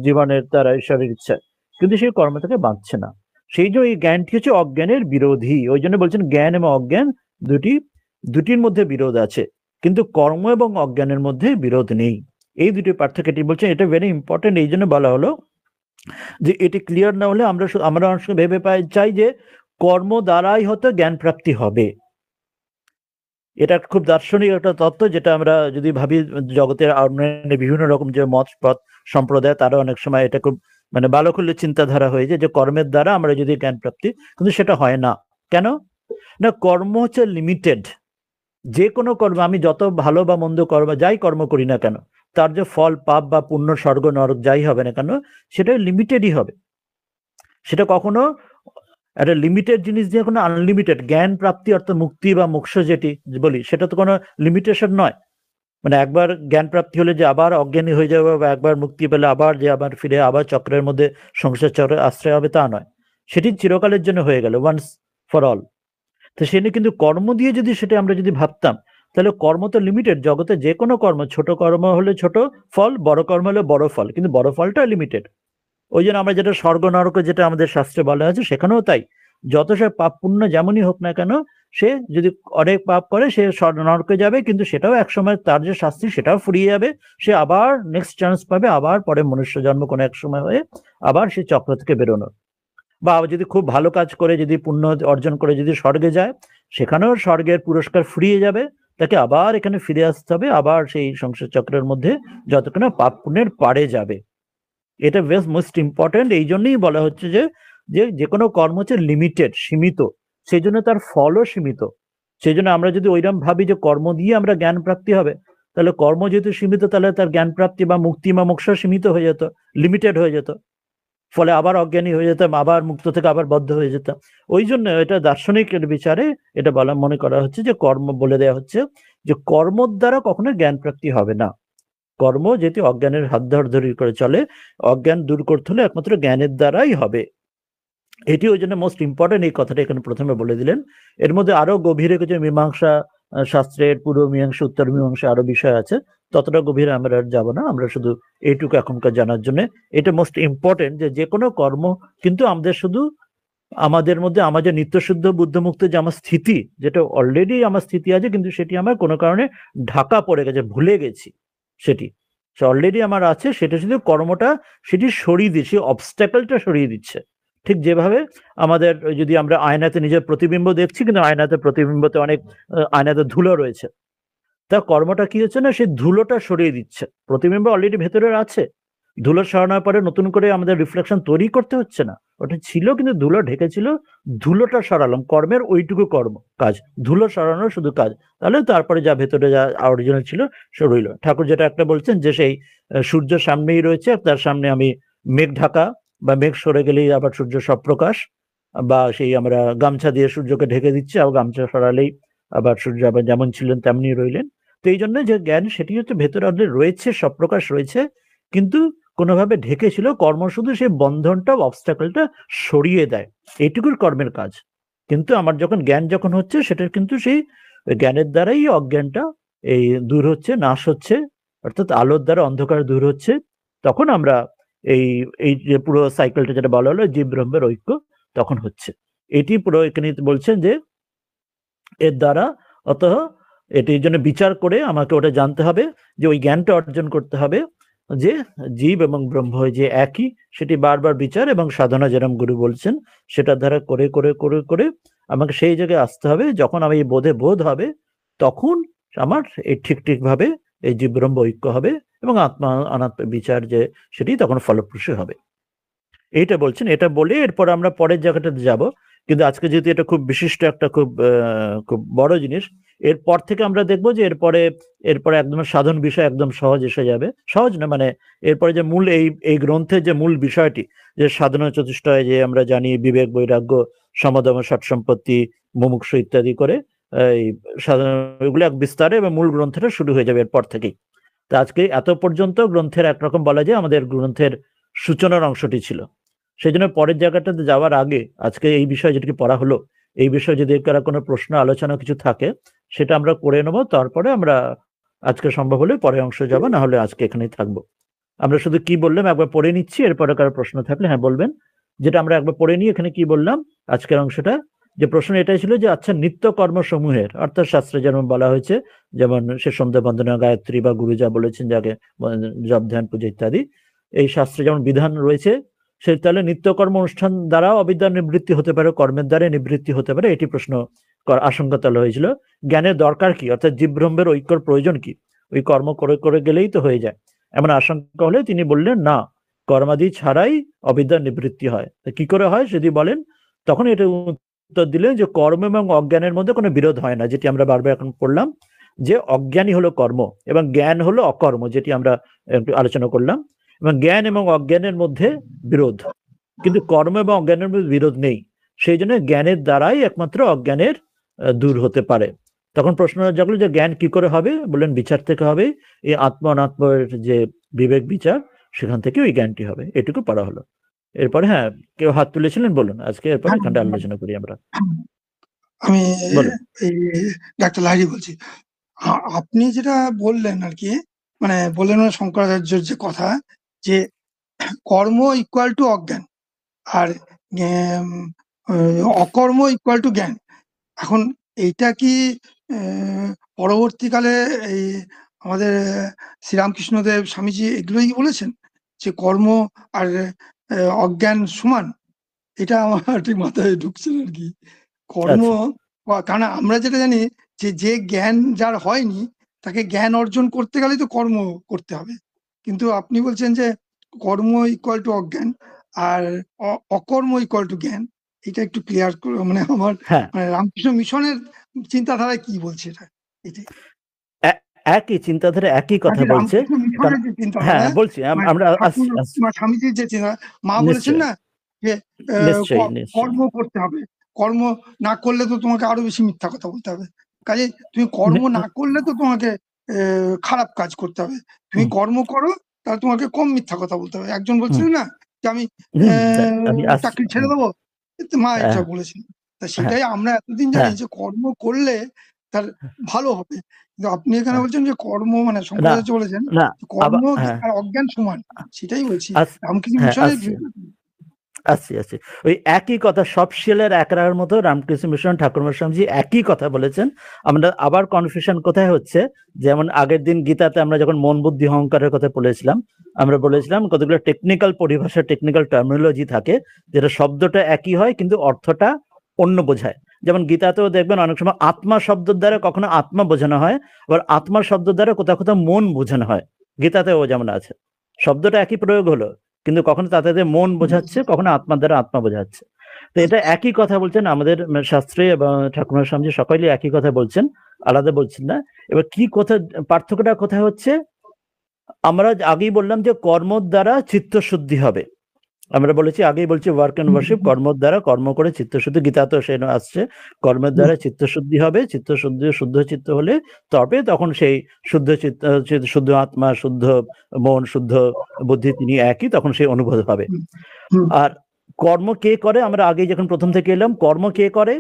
জীবনের, তার ঈশ্বরের ইচ্ছা, কিন্তু সেই কর্ম তাকে বাঁধছে না। সেই জন্য এই জ্ঞানটি হচ্ছে অজ্ঞানের বিরোধী। ওই জন্য বলছেন জ্ঞান এবং অজ্ঞান দুটির মধ্যে বিরোধ আছে, কিন্তু কর্ম এবং অজ্ঞানের মধ্যে বিরোধ নেই। এই দুটি পার্থক্যটি বলছেন, এটা ভেরি ইম্পর্টেন্ট। এই জন্য বলা হলো যে এটি ক্লিয়ার না হলে আমরা অনেক সময় ভেবে চাই যে কর্ম দ্বারাই হয়তো জ্ঞান প্রাপ্তি হবে। এটা খুব দার্শনিক একটা তত্ত্ব, যেটা আমরা যদি ভাবি জগতের বিভিন্ন রকম যে মত পথ সম্প্রদায়, তারা অনেক সময় এটা খুব মানে বালক হলে চিন্তাধারা হয়ে যায় যে কর্মের দ্বারা আমরা যদি জ্ঞান প্রাপ্তি, কিন্তু সেটা হয় না। কেন না? কর্ম হচ্ছে লিমিটেড। যে কোনো কর্ম, আমি যত ভালো বা মন্দ কর্ম, যাই কর্ম করি না কেন, তার যে ফল, পাপ বা পুণ্য, স্বর্গ নরক যাই হবে না কেন, সেটা লিমিটেডই হবে। সেটা কখনো একটা লিমিটেড জিনিস দিয়ে কোনো আনলিমিটেড জ্ঞান প্রাপ্তি অর্থাৎ মুক্তি বা মোক্ষ যেটি বলি, সেটা তো কোনো লিমিটেশন নয়। মানে একবার জ্ঞান প্রাপ্তি হলে যে আবার অজ্ঞানী হয়ে যাবে, বা একবার মুক্তি পেলে আবার যে আবার ফিরে আবার চক্রের মধ্যে সংসার চক্রে আশ্রয় হবে, তা নয়। সেটি চিরকালের জন্য হয়ে গেল, ওয়ান্স ফর অল। তো সেটা কিন্তু কর্ম দিয়ে যদি সেটা আমরা যদি ভাবতাম, তাহলে কর্ম তো লিমিটেড। জগতে যে কোনো কর্ম, ছোট কর্ম হলে ছোট ফল, বড় কর্ম হলে বড় ফল, কিন্তু বড় ফলটা লিমিটেড। ওই জন্য আমরা যেটা স্বর্গ নরক যেটা আমাদের শাস্ত্রে বলা আছে, সেখানেও তাই। যত সে পাপ পুণ্য যেমনই হোক না কেন, সে যদি অনেক পাপ করে সে নরকে যাবে, কিন্তু সেটাও একসময় তার যে শাস্তি সেটাও ফুরিয়ে যাবে। সে আবার নেক্সট চান্স পাবে, আবার পরে মনুষ্য জন্ম কোনো এক সময় হয়ে আবার সে চক্র থেকে বেরোনোর। বা যদি খুব ভালো কাজ করে, যদি পুণ্য অর্জন করে যদি স্বর্গে যায়, সেখানেও স্বর্গের পুরস্কার ফুরিয়ে যাবে, তাকে আবার এখানে ফিরে আসতে হবে, আবার সেই সংসার চক্রের মধ্যে যতক্ষণ পাপ পুণ্যের পাড়ে যাবে। এটা বেশ মোস্ট ইম্পর্টেন্ট। এই জন্যই বলা হচ্ছে যে যে কোনো কর্ম হচ্ছে লিমিটেড, সীমিত, সেই জন্য তার ফলও সীমিত। সেই জন্য আমরা যদি ওইরকম ভাবি যে কর্ম দিয়ে আমরা জ্ঞান প্রাপ্তি হবে, তাহলে কর্ম যেহেতু সীমিত, তাহলে তার জ্ঞান প্রাপ্তি বা মুক্তি বা মোক্ষ সীমিত হয়ে যেত, লিমিটেড হয়ে যেত। ফলে আবার অজ্ঞানী হয়ে যেতাম, আবার মুক্ত থেকে আবার বদ্ধ হয়ে যেতাম। ওই জন্য এটা দার্শনিক বিচারে এটা বলা মনে করা হচ্ছে যে কর্ম বলে দেওয়া হচ্ছে যে কর্মর দ্বারা কখনো জ্ঞান প্রাপ্তি হবে না। কর্ম যেটি অজ্ঞানের হাত ধরি করে চলে, অজ্ঞান দূর করতে হলে একমাত্র জ্ঞানের দ্বারাই হবে। এটি ওই জন্য মোস্ট ইম্পর্টেন্ট, এই কথাটা এখানে প্রথমে বলে দিলেন। এর মধ্যে আরো গভীরে কিছু মীমাংসা শাস্ত্রের পূর্ব মীমাংসা উত্তর মীমাংসা আরো বিষয় আছে, ততটা গভীরে আমরা আর যাবো না। আমরা শুধু এইটুকু এখনকার জানার জন্য এটা মোস্ট ইম্পর্টেন্ট যে কোনো কর্ম কিন্তু আমাদের শুধু আমাদের মধ্যে আমাদের নিত্যশুদ্ধ বুদ্ধমুক্ত যে আমার স্থিতি, যেটা অলরেডি আমার স্থিতি আছে, কিন্তু সেটি আমার কোনো কারণে ঢাকা পড়ে গেছে, ভুলে গেছি সেটি, সে অলরেডি আমার আছে, সেটা শুধু কর্মটা সেটি সরিয়ে দিচ্ছে, অবস্ট্যাকলটা সরিয়ে দিচ্ছে। ঠিক যেভাবে আমাদের যদি আমরা আয়নাতে নিজের প্রতিবিম্ব দেখছি, কিন্তু আয়নাতে প্রতিবিম্বতে অনেক আয়নাতে ধুলো রয়েছে, তা কর্মটা কি হচ্ছে না, সেই ধুলোটা সরিয়ে দিচ্ছে। প্রতিবিম্ব অলরেডি ভেতরে আছে, ধুলো সরানোর পরে নতুন করে আমাদের রিফ্লেকশন তৈরি করতে হচ্ছে না, ওটা ছিল কিন্তু ধুলো ঢেকেছিল, ধুলোটা সরালাম, কর্মের ওইটুকু কর্ম কাজ, ধুলো সরানোর শুধু কাজ। তাহলে তারপরে যা ভেতরে যা অরিজিনাল ছিল সে রইল। ঠাকুর যেটা একটা বলছেন যে সেই সূর্য সামনেই রয়েছে, তার সামনে আমি মেঘ ঢাকা, বা মেঘ সরে গেলেই আবার সূর্য সপ্রকাশ, বা সেই আমরা গামছা দিয়ে সূর্যকে ঢেকে দিচ্ছি, আবার গামছা সরালেই আবার সূর্য আবার যেমন ছিলেন তেমনি রইলেন। তো এই জন্য যে জ্ঞান সেটি হচ্ছে ভেতরে অলরেডি রয়েছে, সপ্রকাশ রয়েছে, কিন্তু কোনোভাবে ঢেকেছিল। কর্ম শুধু সেই বন্ধনটা, অবস্ট্যাকলটা সরিয়ে দেয়, এইটুকুর কর্মের কাজ। কিন্তু আমার যখন জ্ঞান যখন হচ্ছে, সেটার কিন্তু সেই জ্ঞানের দ্বারাই অজ্ঞানটা এই দূর হচ্ছে, নাশ হচ্ছে, অর্থাৎ আলোর দ্বারা অন্ধকার দূর হচ্ছে। তখন আমরা এই এই যে পুরো সাইকেলটা যেটা বলা হলো জীব ব্রহ্মের ঐক্য তখন হচ্ছে। এটি পুরো এখানে বলছেন যে এর দ্বারা অতঃ এটির জন্য বিচার করে আমাকে ওটা জানতে হবে, যে ওই জ্ঞানটা অর্জন করতে হবে যে জীব এবং ব্রহ্ম যে একই, সেটি বারবার বিচার এবং সাধনা যেরকম গুরু বলছেন সেটার দ্বারা করে করে করে করে আমাকে সেই জায়গায় আসতে হবে। যখন আমি এই বোধ হবে, তখন আমার এই ঠিক ভাবে এই জীব ব্রহ্ম ঐক্য হবে, এবং আত্মা অনাত্মা বিচার যে সেটি তখন ফলপ্রসূ হবে। এইটা বলছেন। এটা বলে এরপর আমরা পরের জায়গাটাতে যাব, কিন্তু আজকে যেহেতু এটা খুব বিশিষ্ট একটা খুব বড় জিনিস, এরপর থেকে আমরা দেখবো যে এরপরে একদম সাধন বিষয় একদম সহজ এসে যাবে। সহজ না মানে এরপরে যে মূল এই গ্রন্থের যে মূল বিষয়টি, যে সাধনা চতুষ্টয় যে আমরা জানি বিবেক বৈরাগ্য সমদম ষট সম্পত্তি মুমুক্ষু ইত্যাদি করে এই সাধনা, এগুলো এক বিস্তারে এবং মূল গ্রন্থটা শুরু হয়ে যাবে এরপর থেকেই। তো আজকে এত পর্যন্ত গ্রন্থের একরকম বলা যায় আমাদের গ্রন্থের সূচনার অংশটি ছিল। সেই জন্য পরের জায়গাটাতে যাওয়ার আগে আজকে এই বিষয়ে যেটি পড়া হলো, এই বিষয়ে যদি কারো কোনো প্রশ্ন আলোচনা কিছু থাকে সেটা আমরা করে নেব, তারপরে আমরা আজকে সম্ভব হলে পরের অংশ যাব, না হলে আজকে এখানেই থাকবো। আমরা শুধু কি বললাম একবার পড়ে নিচ্ছি, এরপরে কারো প্রশ্ন থাকলে হ্যাঁ বলবেন। যেটা আমরা একবার পড়ে নিই, এখানে কি বললাম আজকের অংশটা, যে প্রশ্ন এটাই ছিল যে আচ্ছা নিত্য কর্মসমূহের অর্থাৎ শাস্ত্রে যেমন বলা হয়েছে, যেমন সে সন্ধ্যা বন্দনা গায়ত্রী বা গুরু যা বলেছেন যাকে জপ ধ্যান পূজা ইত্যাদি, এই শাস্ত্রে যেমন বিধান রয়েছে, সে তাহলে নিত্যকর্ম অনুষ্ঠান দ্বারাও অবিদ্যার নিবৃত্তি হতে পারে, কর্মের দ্বারা নিবৃত্তি হতে পারে, এটি প্রশ্ন আশঙ্কা তোলা হয়েছিল। জ্ঞানের দরকার কি, অর্থাৎ জীব ব্রহ্মের ঐক্যর প্রয়োজন কি, ওই কর্ম করে করে গেলেই তো হয়ে যায়, এমন আশঙ্কা হলে তিনি বললেন না, কর্মাদি ছাড়াই অবিদ্যার নিবৃত্তি হয়। কি করে হয় যদি বলেন, তখন এটা উত্তর দিলেন যে কর্ম এবং অজ্ঞানের মধ্যে কোনো বিরোধ হয় না, যেটি আমরা বারবার এখন পড়লাম, যে অজ্ঞানী হলো কর্ম এবং জ্ঞান হলো অকর্ম, যেটি আমরা একটু আলোচনা করলাম। এবং জ্ঞান এবং অজ্ঞানের মধ্যে বিরোধ, কিন্তু কর্ম এবং অজ্ঞানের মধ্যে বিরোধ নেই। সেই জন্য জ্ঞানের দ্বারাই একমাত্র অজ্ঞানের দূর হতে পারে। তখন প্রশ্ন জাগলো যে জ্ঞান কি করে হবে? বললেন বিচার থেকে হবে। এই আত্ম অনাত্মের যে বিবেক বিচার, সেখান থেকে ওই জ্ঞানটি হবে। এটুকু পড়া হলো। এরপরে হ্যাঁ, কেউ হাত তুলেছিলেন, বলুন। আজকে এরপরে এখানটা আলোচনা করি আমরা। আমি বলুন। এই ডাক্তার লাহিড়ী বলছি। আপনি যেটা বললেন আর কি, মানে বললেন শঙ্করাচার্যের যে কথা, যে কর্ম ইকুয়াল টু অজ্ঞান আর অকর্ম ইকুয়াল টু জ্ঞান। এখন এইটা কি পরবর্তীকালে এই আমাদের শ্রীরামকৃষ্ণদেব স্বামীজি এগুলোই বলেছেন যে কর্ম আর অজ্ঞান সমান? এটা আমার ঠিক মাথায় ঢুকছে না আর কি। কর্ম, কারণ আমরা যেটা জানি যে জ্ঞান যার হয়নি তাকে জ্ঞান অর্জন করতে গেলে তো কর্ম করতে হবে, কিন্তু আপনি বলছেন যে কর্ম ইকুয়াল টু অজ্ঞান আর অকর্ম ইকুয়াল টু জ্ঞান। এটা একটু ক্লিয়ার করে, মানে আমার মানে রামকৃষ্ণ মিশনের চিন্তাধারায় কি বলছে এটা, এটাই একই চিন্তাধারা, একই কথা বলছে। হ্যাঁ, বলছি আমরা স্বামীজির যে চিন্তা, মা বলেছেন না যে কর্ম করতে হবে, কর্ম না করলে তো তোমাকে আরো বেশি মিথ্যা কথা বলতে হবে। কাজে তুমি কর্ম না করলে তো তোমাকে খারাপ কাজ করতে হবে, তুমি কর্ম করো তাহলে তোমাকে কম মিথ্যা কথা বলতে হবে। একজন বলছিলেন না যে আমি চাকরি ছেড়ে দেবো, মা এটা বলেছেন। তা সেটাই আমরা এতদিন জানি যে কর্ম করলে তার ভালো হবে, কিন্তু আপনি এখানে বলছেন যে কর্ম, মানে শঙ্করাচার্য বলেছেন কর্ম আর অজ্ঞান সমান। সেটাই বলছি রামকৃষ্ণ মিশনের আসছি ওই একই কথা, সব শিলের একরার মতো রামকৃষ্ণ মিশন ঠাকুরমা স্বামীজি একই কথা বলেছেন। আমরা আবার কনফিউশন কোথায় হচ্ছে, যেমন আগের দিন গীতাতে আমরা যখন মন বুদ্ধি অহংকারের কথা বলেছিলাম, আমরা বলেছিলাম কতগুলো টেকনিক্যাল পরিভাষা, টেকনিক্যাল টার্মিনোলজি থাকে, যেটা শব্দটা একই হয় কিন্তু অর্থটা অন্য বোঝায়। যেমন গীতাতেও দেখবেন অনেক সময় আত্মা শব্দের দ্বারা কখনো আত্মা বোঝানো হয়, আবার আত্মা শব্দ দ্বারা কোথাও কোথাও মন বোঝানো হয়। গীতাতেও যেমন আছে, শব্দটা একই প্রয়োগ হলো, কিন্তু কখনো তাতে মন বোঝাচ্ছে, কখনো আত্মার দ্বারা আত্মা বোঝাচ্ছে। তো এটা একই কথা বলছেন আমাদের শাস্ত্রে, এবং ঠাকুরের সামনে সকলেই একই কথা বলছেন, আলাদা বলছেন না। এবার কি কথা পার্থক্যটা কোথায় হচ্ছে? আমরা আগেই বললাম যে কর্মর দ্বারা চিত্তশুদ্ধি হবে। আমরা বলেছি, আগেই বলছি ওয়ার্ক এন্ড ওয়ার্শিপ, কর্মর দ্বারা কর্ম করে চিত্তশুদ্ধি, গীতাতেও সে আসছে, কর্মের দ্বারা চিত্তশুদ্ধি হবে। চিত্তশুদ্ধি, শুদ্ধ চিত্ত হলে তবে তখন সেই শুদ্ধ চিত্ত, শুদ্ধ আত্মা, শুদ্ধ মন, শুদ্ধ বুদ্ধি তিনি একই, তখন সেই অনুভব হবে। আর কর্ম কে করে? আমরা আগেই যখন প্রথম থেকে এলাম, কর্ম কে করে?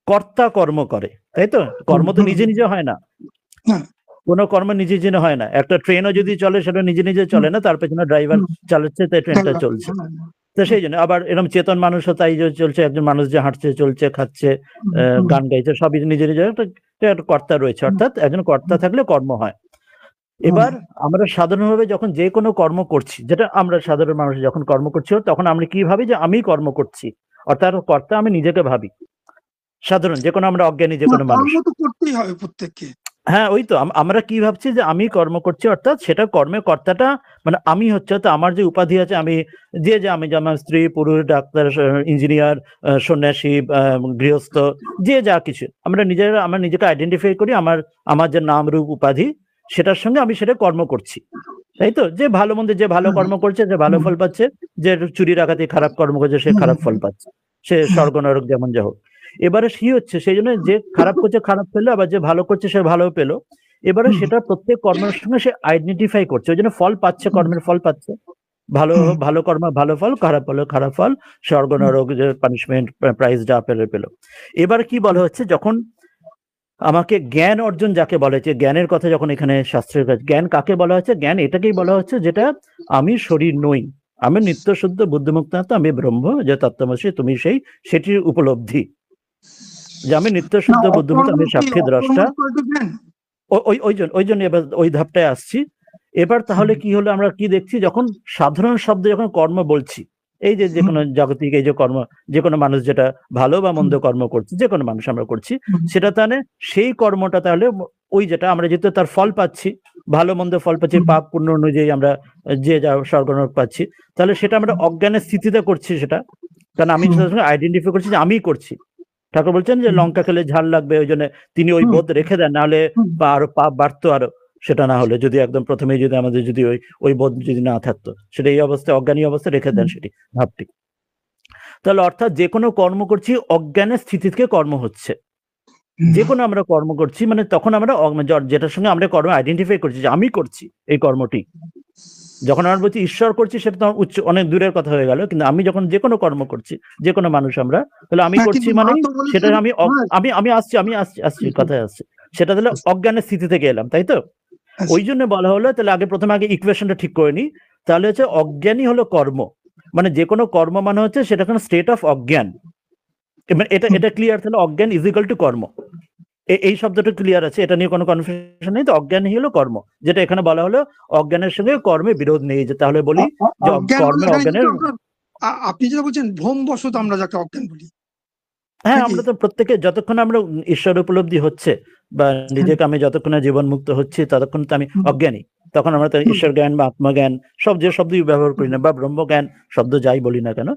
কর্তা কর্ম করে, তাই তো? কর্ম তো নিজে নিজে হয় না, কোনো কর্ম নিজে নিজে হয় না। একটা ট্রেনও যদি চলে সেটা নিজে নিজে চলে না, তার পেছনে ড্রাইভার চালাচ্ছে, তাই ট্রেনটা চলছে। তো সেই জন্য আবার এরকম চেতন মানুষও তাই চলছে, একজন মানুষ যে হাঁটছে, চলছে, খাচ্ছে, গান গাইছে, সবই নিজে নিজে একটা কর্তা রয়েছে, অর্থাৎ একজন কর্তা থাকলে কর্ম হয়। এবার আমরা সাধারণভাবে যখন যে কোনো কর্ম করছি, যেটা আমরা সাধারণ মানুষ যখন কর্ম করছি, তখন আমরা কি ভাবি? যে আমি কর্ম করছি, অর্থাৎ কর্তা আমি নিজেকে ভাবি। সাধারণ যে কোনো, আমরা অজ্ঞানী যে কোনো মানুষ, করতেই হবে প্রত্যেককে। হ্যাঁ, ওই তো আমরা কি ভাবছি যে আমি কর্ম করছি, অর্থাৎ সেটা কর্মের কর্তাটা মানে আমি হচ্ছে। তো আমার যে উপাধি আছে, আমি আমি যেমন স্ত্রী, পুরুষ, ডাক্তার, ইঞ্জিনিয়ার, সন্ন্যাসী, গৃহস্থ, যে যা কিছু আমরা নিজেকে আইডেন্টিফাই করি, আমার যে নাম, রূপ, উপাধি, সেটার সঙ্গে আমি সেটা কর্ম করছি, তাই তো? যে ভালো মন্দ, যে ভালো কর্ম করছে সে ভালো ফল পাচ্ছে, যে চুরি ডাকাতি খারাপ কর্ম করছে সে খারাপ ফল পাচ্ছে, সে স্বর্গ নরক যেমন যা হোক। এবারে কি হচ্ছে, সেই জন্য যে খারাপ করছে খারাপ পেলো, আবার যে ভালো করছে সে ভালো পেলো। এবারে সেটা প্রত্যেক কর্মের সঙ্গে সে আইডেন্টিফাই করছে, ওই জন্য ফল পাচ্ছে, কর্মের ফল পাচ্ছে। ভালো কর্ম ভালো ফল, খারাপ হলো খারাপ ফল, স্বর্গ নরক যে পানিশমেন্ট, প্রাইজ যা পেলো। এবার কি বলা হচ্ছে, যখন আমাকে জ্ঞান অর্জন যাকে বলা হচ্ছে, জ্ঞানের কথা যখন এখানে শাস্ত্রের কাছে, জ্ঞান কাকে বলা হচ্ছে? জ্ঞান এটাকেই বলা হচ্ছে যেটা আমি শরীর নই, আমি নিত্য শুদ্ধ বুদ্ধিমুক্ত, আমি ব্রহ্ম, যে তত্ত্বমসি তুমি সেই, সেটির উপলব্ধি, যে আমি নিত্য শুদ্ধ বুদ্ধিমুক্ত, আমি সাক্ষী দ্রষ্টা। ওই জন্য এবার ওই ধাপটায় আসছি। এবার তাহলে কি হলো, আমরা কি দেখছি, যখন সাধারণ শব্দ যখন কর্ম বলছি, এই যে যে কোনো জাগতিক এই যে কর্ম, যে কোনো মানুষ যেটা ভালো বা মন্দ কর্ম করছে, যে কোনো মানুষ আমরা করছি, সেটা তাহলে সেই কর্মটা তাহলে ওই যেটা আমরা যেহেতু তার ফল পাচ্ছি, ভালো মন্দ ফল পাচ্ছি, পাপ পুণ্য অনুযায়ী আমরা যে যা স্বর্গ নরক পাচ্ছি, তাহলে সেটা আমরা অজ্ঞানের স্থিতিতে করছি সেটা, কারণ আমি আইডেন্টিফাই করছি যে আমিই করছি। ঠাকুর বলছেন যে লঙ্কা খেলে ঝাল লাগবে, ওই জন্য তিনি ওই বোধ রেখে দেন, নাহলে আরো পাপ বাড়তো আরো, সেটা না হলে যদি একদম প্রথমেই যদি আমাদের যদি ওই বোধ যদি না থাকতো, সেটা এই অবস্থায় অজ্ঞানী অবস্থায় রেখে দেন সেটি ভাবটি। তাহলে অর্থাৎ যে কোনো কর্ম করছি অজ্ঞানের স্থিতি থেকে কর্ম হচ্ছে, যে কোনো আমরা কর্ম করছি মানে তখন আমরা যেটার সঙ্গে আমরা কর্ম আইডেন্টিফাই করছি যে আমি করছি এই কর্মটি। যখন আমরা বলছি ঈশ্বর করছি সেটা তো উচ্চ অনেক দূরের কথা হয়ে গেল, কিন্তু আমি যখন যে কোনো কর্ম করছি, যে কোনো মানুষ আমরা, তাহলে আমি করছি মানে সেটা আমি আসছি কথায় আসছি, সেটা তাহলে অজ্ঞানের স্থিতি থেকে এলাম, তাই তো? ওই জন্য বলা হলো তাহলে প্রথমে আগে ইকুয়েশনটা ঠিক করে নি। তাহলে হচ্ছে অজ্ঞানী হলো কর্ম, মানে যে কোনো কর্ম মানে হচ্ছে সেটা কোনো স্টেট অফ অজ্ঞান। এটা ক্লিয়ার? তাহলে অজ্ঞান ইজ ইকুয়াল টু কর্ম, এই শব্দটা ক্লিয়ার আছে, এটা নিয়ে কোনো কনফিউশন নেই। তো অজ্ঞানই হলো কর্ম, যেটা এখানে বলা হলো অজ্ঞানের সঙ্গে কর্মে বিরোধ নেই, যে তাহলে বলি যে কর্মে অজ্ঞানের, আপনি যেটা বলছেন ভ্রমবশত আমরা যাকে অজ্ঞান বলি। হ্যাঁ, আমরা তো প্রত্যেকে যতক্ষণ আমরা ঈশ্বর উপলব্ধি হচ্ছে বা নিজেকে আমি যতক্ষণ জীবন মুক্ত হচ্ছি ততক্ষণ তো আমি অজ্ঞানী, তখন আমরা তো ঈশ্বর জ্ঞান বা আত্মজ্ঞান সব যে শব্দই ব্যবহার করি না, বা ব্রহ্মজ্ঞান শব্দ যাই বলি না কেন,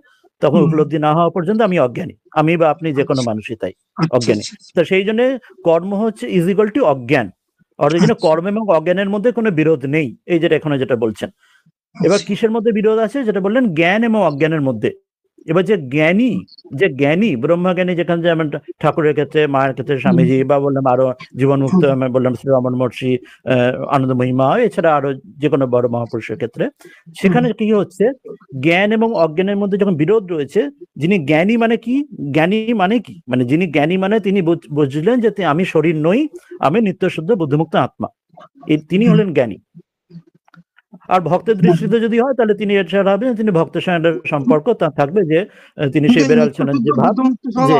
তখন উপলব্ধি না হওয়া পর্যন্ত আমি অজ্ঞানী, আমি বা আপনি যে কোনো মানুষই তাই অজ্ঞানী। তো সেই জন্য কর্ম হচ্ছে ইজ ইকুয়াল টু অজ্ঞান, অর্থাৎ জন্য কর্ম এবং অজ্ঞানের মধ্যে কোনো বিরোধ নেই, এই যেটা এখানে যেটা বলছেন। এবার কিসের মধ্যে বিরোধ আছে? যেটা বললেন জ্ঞান এবং অজ্ঞানের মধ্যে। এবার যে জ্ঞানী ব্রহ্মজ্ঞানী, যেখানে যেমন ঠাকুরের ক্ষেত্রে, মায়ের ক্ষেত্রে স্বামীজি, বা বললাম আরো জীবন মুক্ত বললাম শ্রী রমন মহর্ষি, আনন্দ মহিমা, এছাড়া আরো যে কোনো বড় মহাপুরুষের ক্ষেত্রে, সেখানে কি হচ্ছে জ্ঞান এবং অজ্ঞানের মধ্যে যখন বিরোধ রয়েছে, যিনি জ্ঞানী মানে কি, মানে যিনি জ্ঞানী মানে তিনি বুঝলেন যে আমি শরীর নই, আমি নিত্যশুদ্ধ বুদ্ধমুক্ত আত্মা, তিনি হলেন জ্ঞানী। আর ভক্তের দৃষ্টিতে যদি হয় তাহলে তিনি এর হবে, তিনি ভক্তের সঙ্গে সম্পর্ক তার থাকবে, যে তিনি সেই বেড়াল ছিলেন যে ভাব যে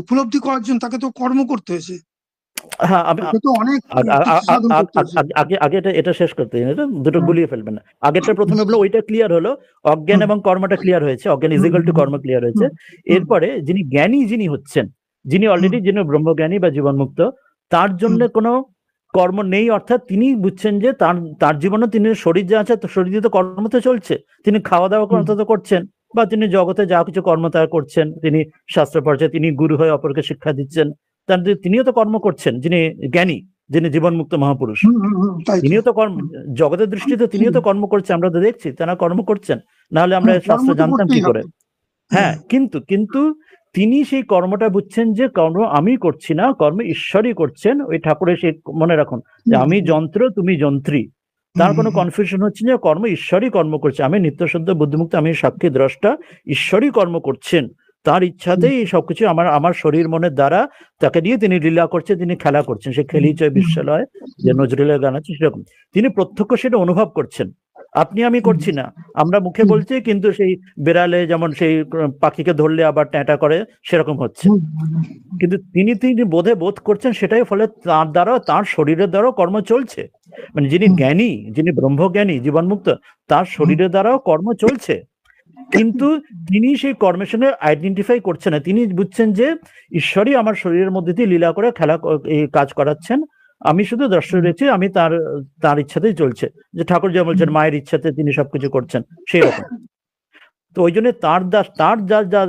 উপলব্ধি করার জন্য তাকে তো কর্ম করতে হয়েছে। হ্যাঁ, আগে এটা শেষ করতে, এটা দুটো গুলিয়ে ফেলবেন না। আগেরটা প্রথমে বলে ওইটা ক্লিয়ার হলো, অজ্ঞান এবং কর্মটা ক্লিয়ার হয়েছে, অজ্ঞান ইজ ইকুয়াল টু কর্ম ক্লিয়ার হয়েছে। এরপরে যিনি জ্ঞানী, যিনি হচ্ছেন, যিনি অলরেডি যিনি ব্রহ্মজ্ঞানী বা জীবনমুক্ত, তার জন্য কোনো কর্ম নেই, অর্থাৎ তিনি বুঝছেন যে তার জীবনে তিনি শরীর যা আছে, শরীর দিয়ে তো কর্ম তো চলছে, তিনি খাওয়া দাওয়া তো করছেন, বা তিনি জগতে যা কিছু কর্ম তারা করছেন, তিনি শাস্ত্র পড়ছেন, তিনি গুরু হয়ে অপরকে শিক্ষা দিচ্ছেন, তিনিও তো কর্ম করছেন। যিনি জ্ঞানী, যিনি জীবনমুক্ত মহাপুরুষ, তিনিও তো জগতের দৃষ্টিতে তিনিও তো কর্ম করছেন, আমরা তো দেখছি তারা কর্ম করছেন, নাহলে আমরা শাস্ত্র জানতাম কি করে? হ্যাঁ, কিন্তু তিনি সেই কর্মটা বুঝছেন যে কর্ম আমি করছি না, কর্ম ঈশ্বরই করছেন। ওই ঠাকুরের সেই মনে রাখুন যে আমি যন্ত্র, তুমি যন্ত্রী, তার কোনো কনফিউশন হচ্ছে যে কর্ম ঈশ্বরই কর্ম করছে, আমি নিত্যশুদ্ধ বুদ্ধিমুক্ত, আমি সাক্ষী দ্রষ্টা, ঈশ্বরই কর্ম করছেন, তার ইচ্ছাতেই সবকিছু আমার শরীর মনের দ্বারা তাকে দিয়ে তিনি লীলা করছেন, তিনি খেলা করছেন। সে খেলিছ বিশ্বলয়, যে নজরুলের গান আছে সেরকম, তিনি প্রত্যক্ষ সেটা অনুভব করছেন। আপনি আমি করছি না, আমরা মুখে বলছি, কিন্তু সেই বেড়ালে যেমন সেই পাখিকে ধরলে আবার ট্যাঁটা করে সেরকম হচ্ছে, কিন্তু তিনি বোধ করছেন সেটাই, ফলে তার দ্বারা, তার শরীরের দ্বারাও কর্ম চলছে। মানে যিনি জ্ঞানী, যিনি ব্রহ্মজ্ঞানী জীবনমুক্ত, তার শরীরের দ্বারাও কর্ম চলছে, কিন্তু তিনি সেই কর্মের সঙ্গে আইডেন্টিফাই করছেন না। তিনি বুঝছেন যে ঈশ্বরই আমার শরীরের মধ্যে দিয়ে লীলা করে খেলা কাজ করাচ্ছেন, আমি শুধু দর্শক রয়েছি, আমি তার ইচ্ছাতেই চলছে, যে ঠাকুর যা বলছেন মায়ের ইচ্ছাতে তিনি সবকিছু করছেন, সেই রকম। তো ওই জন্য তার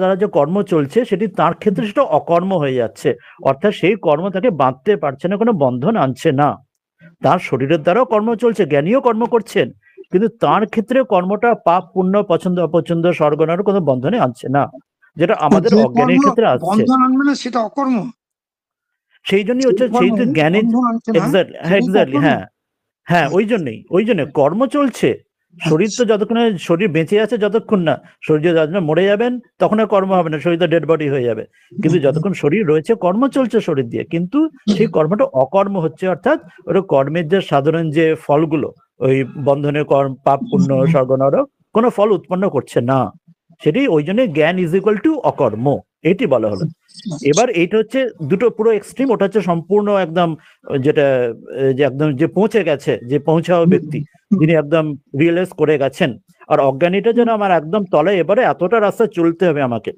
দ্বারা যে কর্ম চলছে সেটি তার ক্ষেত্রে সেটা অকর্ম হয়ে যাচ্ছে, অর্থাৎ সেই কর্ম তাকে বাঁধতে পারছে না, কোনো বন্ধন আনছে না। তার শরীরের দ্বারাও কর্ম চলছে, জ্ঞানীও কর্ম করছেন, কিন্তু তার ক্ষেত্রে কর্মটা পাপ পুণ্য, পছন্দ অপছন্দ, স্বর্গ নরক কোনো বন্ধনে আনছে না, যেটা আমাদের অজ্ঞানের ক্ষেত্রে আসছে। সেটা অকর্ম। সেই জন্যই হচ্ছে সেই জ্ঞানের এক্স্যাক্টলি, হ্যাঁ, ওই জন্য কর্ম চলছে। শরীর তো যতক্ষণ শরীর বেঁচে আছে, যতক্ষণ না শরীর যতক্ষণ মরে যাবেন তখন আর কর্ম হবে না, শরীর তো ডেড বডি হয়ে যাবে, কিন্তু যতক্ষণ শরীর রয়েছে কর্ম চলছে শরীর দিয়ে, কিন্তু সেই কর্মটা অকর্ম হচ্ছে, অর্থাৎ ওর কর্মের যে সাধারণ যে ফলগুলো, ওই বন্ধনের কর্ম, পাপ পুণ্য, স্বর্গ নরক, কোনো ফল উৎপন্ন করছে না, সেটি ওই জন্য জ্ঞান ইজ ইকুয়াল টু অকর্ম, এটি বলা হলো। এবার এইটা হচ্ছে দুটো পুরো এক্সট্রিম, ওটা হচ্ছে সম্পূর্ণ একদম যেটা যে একদম যে পৌঁছে গেছে, যে পৌঁছাও ব্যক্তি, যিনি একদম রিয়েলাইজ করে গেছেন। আর অজ্ঞানীটা যেন আমার একদম তলায়, এবারে এতটা রাস্তা চলতে হবে আমাকে,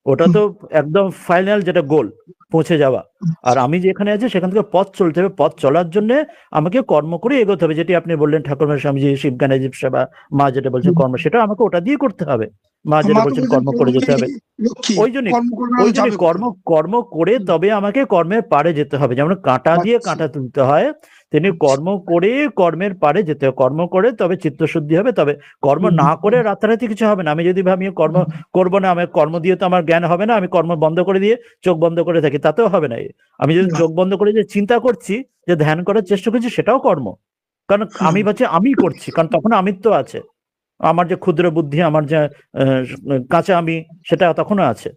ওটা তো একদম ফাইনাল যেটা গোল পৌঁছে যাওয়া। আর আমি যেখানে আছি সেখান থেকে পথ চলতে হবে, পথ চলার জন্য আমাকে কর্ম করে এগোতে হবে, যেটি আপনি বললেন ঠাকুরমা স্বামীজি শিবজ্ঞানে জীব সেবা, মা যেটা বলছেন কর্ম, সেটা আমাকে ওটা দিয়ে করতে হবে। মা যেটা বলছেন কর্ম করে যেতে হবে, ওই জন্যই কর্ম কর্ম করে তবে আমাকে কর্মের পারে যেতে হবে। যেমন কাঁটা দিয়ে কাঁটা তুলতে হয়, তেমনি কর্ম করে কর্মের পারে যেতে হবে। কর্ম করে তবে চিত্তশুদ্ধি হবে, তবে কর্ম না করে রাতারাতি কিছু হবে না। আমি যদি ভাবি কর্ম করবো না, আমার কর্ম দিয়ে তো আমার জ্ঞান হবে না, আমি কর্ম বন্ধ করে দিয়ে চোখ বন্ধ করে থাকি, তাতেও হবে না। আমি যদি চোখ বন্ধ করে যে চিন্তা করছি, যে ধ্যান করার চেষ্টা করছি, সেটাও কর্ম। কারণ আমি ভাবছি আমি করছি, কারণ তখন আমিত্ব আছে, আমার যে ক্ষুদ্র বুদ্ধি, আমার যে কাঁচা আমি, সেটা তখনও আছে,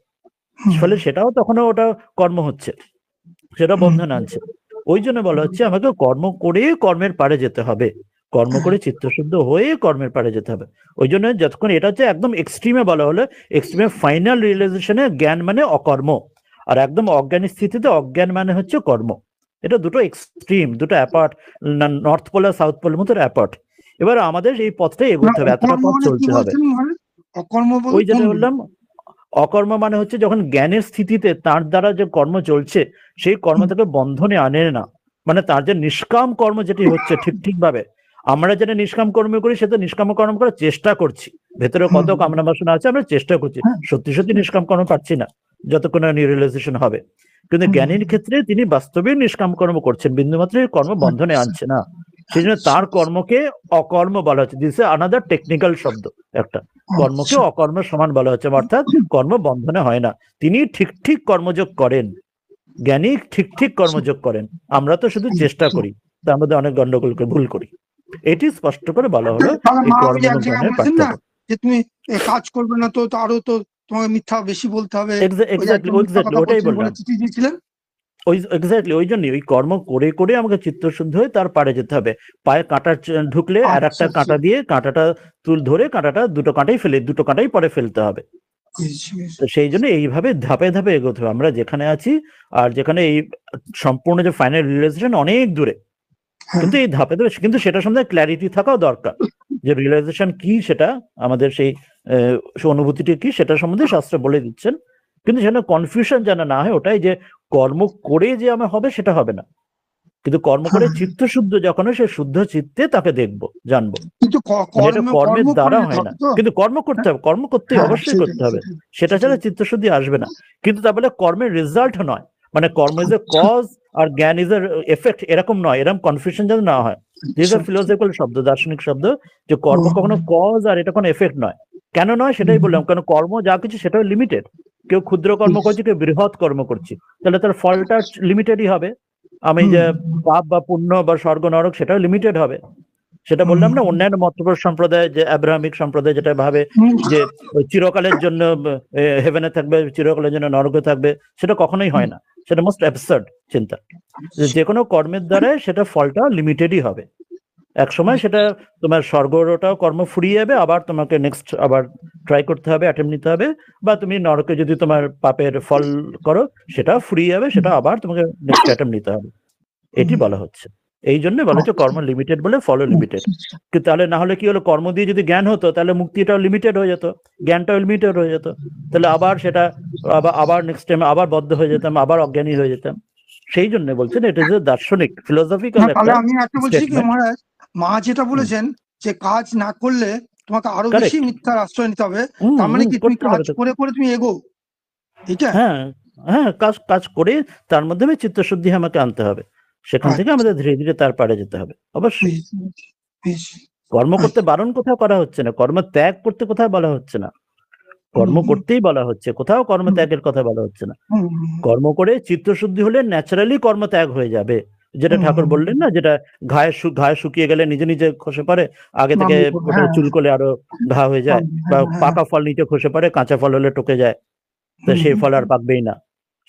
ফলে সেটাও তখনও ওটা কর্ম হচ্ছে, সেটা বন্ধন আনছে। ওই জন্য বলা হচ্ছে আমাকে কর্ম করে কর্মের পারে যেতে হবে, কর্ম করে চিত্তশুদ্ধ হয়ে কর্মের পারে যেতে হবে। ওই জন্য যতক্ষণ এটা হচ্ছে একদম এক্সট্রিমে বলা হলো, এক্সট্রিমে ফাইনাল রিয়েলাইজেশনে জ্ঞান মানে অকর্ম, আর একদম অজ্ঞানী স্থিতিতে অজ্ঞান মানে হচ্ছে কর্ম। এটা দুটো এক্সট্রিম, দুটো অ্যাপার্ট, নর্থ পোল আর সাউথ পোলের মতো অ্যাপার্ট। এবার আমাদের এই পথটাই এগোতে হবে, এতটা পথ চলতে হবে। ওই যেটা বললাম, অকর্ম মানে হচ্ছে যখন জ্ঞানের স্থিতিতে তার দ্বারা যে কর্ম চলছে, সেই কর্ম তাকে বন্ধনে আনে না। মানে তার যে নিষ্কাম কর্ম যেটি হচ্ছে ঠিক ভাবে, আমরা যেটা নিষ্কাম কর্ম করি সেটা নিষ্কাম কর্ম করার চেষ্টা করছি, ভেতরে কত কামনা বাসনা আছে আমরা চেষ্টা করছি, সত্যি সত্যি নিষ্কাম কর্ম পাচ্ছি না যতক্ষণ রিয়েলাইজেশন হবে। কিন্তু জ্ঞানীর ক্ষেত্রে তিনি বাস্তবে নিষ্কাম কর্ম করছেন, বিন্দুমাত্র কর্ম বন্ধনে আনছে না, সেই জন্য তার কর্মকে অকর্ম বলা হচ্ছে। দিস ইজ আনাদার টেকনিক্যাল শব্দ একটা, কর্মকে অকর্মের সমান বলা হচ্ছে, অর্থাৎ কর্ম বন্ধনে হয় না। তিনি ঠিক কর্মযোগ করেন, জ্ঞানী ঠিক কর্মযোগ করেন, আমরা তো শুধু চেষ্টা করি, তার মধ্যে অনেক গন্ডগোল করে ভুল করি। এটি স্পষ্ট করে বলা হলো এই কর্ম এবং জ্ঞানের পার্থক্য। যে তুমি কাজ করবে না তো আরো তো তোমাকে মিথ্যা বেশি বলতে হবে, এক্স্যাক্টলি ওটাই বললাম, চিঠি দিয়েছিলেন। এক্স্যাক্টলি ওই জন্যই ওই কর্ম করে করে আমাকে চিত্তশুদ্ধ হয়ে তার পারে যেতে হবে। পায়ে কাঁটা ঢুকলে আর একটা কাঁটা দিয়ে কাঁটাটা ধরে কাঁটাটা দুটো কাঁটাই পরে ফেলতে হবে। তো সেই জন্য এইভাবে ধাপে ধাপে এগোতে হবে আমরা যেখানে আছি, আর যেখানে এই সম্পূর্ণ যে ফাইনাল রিয়েলাইজেশন অনেক দূরে, কিন্তু এই ধাপে ধাপে, কিন্তু সেটা সম্বন্ধে ক্ল্যারিটি থাকাও দরকার, যে রিয়েলাইজেশন কি, সেটা আমাদের সেই অনুভূতিটি কি সেটা সম্বন্ধে শাস্ত্র বলে দিচ্ছেন। কিন্তু সেখানে কনফিউশন যেন না হয়, ওটাই যে কর্ম করে যে আমার হবে সেটা হবে না, কিন্তু কর্ম করে চিত্তশুদ্ধ যখন হয়, সে শুদ্ধ চিত্তে তাকে দেখবো, জানবো। কিন্তু এটা কর্মের দ্বারা হয় না, কিন্তু কর্ম করতে হবে, কর্ম করতে অবশ্যই করতে হবে, সেটা ছাড়া চিত্তশুদ্ধি আসবে না। কিন্তু তা বলে কর্মের রেজাল্ট নয়, মানে কর্ম ইজ এ কজ আর জ্ঞান ইজ এ এফেক্ট, এরকম নয়, এরকম কনফিউশন যেন না হয়। দিস আর ফিলোসফিক্যাল শব্দ, দার্শনিক শব্দ, যে কর্ম কখনো কজ আর এটা কোনো এফেক্ট নয়। কেন নয় সেটাই বললাম, কারণ কর্ম যা কিছু সেটাও লিমিটেড, কেউ ক্ষুদ্র কর্ম করছে, কেউ বৃহৎ কর্ম করছে, তাহলে তার ফলটা লিমিটেডই হবে। আমি যে পাপ বা পুণ্য বা স্বর্গ নরক সেটাও লিমিটেড হবে। সেটা বললাম না, অন্যান্য মতপর সম্প্রদায়, যে আব্রাহামিক সম্প্রদায় যেটা ভাবে যে চিরকালের জন্য হেভেনে থাকবে, চিরকালের জন্য নরকে থাকবে, সেটা কখনোই হয় না, সেটা মোস্ট অ্যাবসার্ড চিন্তা। যে কোনো কর্মের দ্বারা সেটা ফলটা লিমিটেডই হবে, এক সময় সেটা তোমার স্বর্গটাও কর্ম ফুরিয়ে যাবে, আবার তোমাকে নেক্সট আবার ট্রাই করতে হবে, অ্যাটেম্প নিতে হবে, বা তুমি নরকে যদি তোমার পাপের ফল করো সেটা ফুরিয়ে যাবে, সেটা আবার তোমাকে নেক্সট অ্যাটেম্প নিতে হবে। এটি বলা হচ্ছে, এই জন্য বলা হচ্ছে কর্ম লিমিটেড বলে ফলও লিমিটেড। কিন্তু তাহলে না হলে কি হলো, কর্ম দিয়ে যদি জ্ঞান হতো তাহলে মুক্তিটাও লিমিটেড হয়ে যেত, জ্ঞানটাও লিমিটেড হয়ে যেত, তাহলে আবার সেটা আবার নেক্সট টাইম আবার বদ্ধ হয়ে যেতাম, আবার অজ্ঞানী হয়ে যেতাম। সেই জন্য বলছেন এটা যে দার্শনিক ফিলোসফিক্যাল একটা আমি একটা বলছি কি মহারাজ, মা যেটা বলেছেন যে কাজ না করলে তোমাকে আরো বেশি মিথ্যার আশ্রয় নিতে হবে, তার মানে কি তুমি কাজ করে করে তুমি এগো, এটা হ্যাঁ কাজ করে তার মাধ্যমে চিত্তশুদ্ধি আমাকে আনতে হবে, সেখান থেকে আমাদের ধীরে ধীরে তার পারে যেতে হবে। অবশ্যই কর্ম করতে বারণ কোথাও করা হচ্ছে না, কর্ম ত্যাগ করতে কোথাও বলা হচ্ছে না, কর্ম করতেই বলা হচ্ছে, কোথাও কর্ম ত্যাগের কথা বলা হচ্ছে না। কর্ম করে চিত্তশুদ্ধি হলে ন্যাচারালি কর্ম ত্যাগ হয়ে যাবে, যেটা ঠাকুর বললেন না, যেটা ঘায়ে শুকিয়ে গেলে নিজে নিজে খসে পড়ে, আগে থেকে ওটা চুল করলে আরো ঘা হয়ে যায়, বা পাকা ফল নিচে খসে পড়ে, কাঁচা ফল হলে টকে যায়, তো সেই ফল আর পাকবেই না।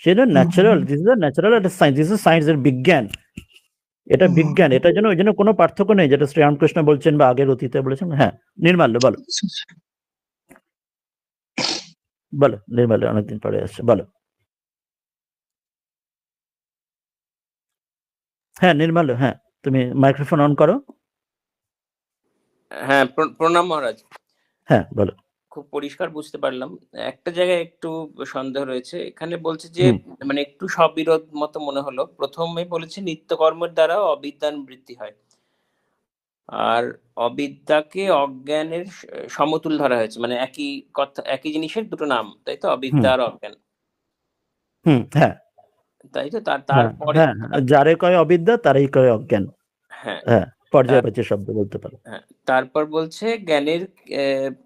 সেটা ন্যাচারাল, দিস ইজ ন্যাচারাল, এটা সায়েন্স, দিস ইজ সায়েন্স এর বিজ্ঞান, এটা বিজ্ঞান, এটার জন্য ওই জন্য কোনো পার্থক্য নেই, যেটা শ্রীরামকৃষ্ণ বলছেন বা আগের অতীতে বলেছেন। হ্যাঁ নির্মাল্য বলো, বলো নির্মাল্য, অনেকদিন পরে আসছে, বলো। হ্যাঁ নির্মাল্য, তুমি মাইক্রোফোন অন করো। হ্যাঁ প্রণাম মহারাজ। হ্যাঁ বলো। খুব পরিষ্কার বুঝতে পারলাম। একটা জায়গায় একটু সন্দেহ রয়েছে। এখানে বলছে যে মানে একটু স্ববিরোধ মতো মনে হলো। প্রথমে বলেছে নিত্যকর্মের দ্বারা অবিদ্যান বৃদ্ধি হয়। আর অবিদ্যাকে অজ্ঞানের সমতুল ধরা হয়েছে, মানে একই কথা, একই জিনিসের দুটো নাম, তাই তো? অবিদ্যা আর অজ্ঞান। হ্যাঁ তাই তো? তারপরে যারে কয় অবিদ্যা তারাই কয় অজ্ঞান। হ্যাঁ পর্যায়বাচী শব্দ বলতে পারো। তারপর বলছে জ্ঞানের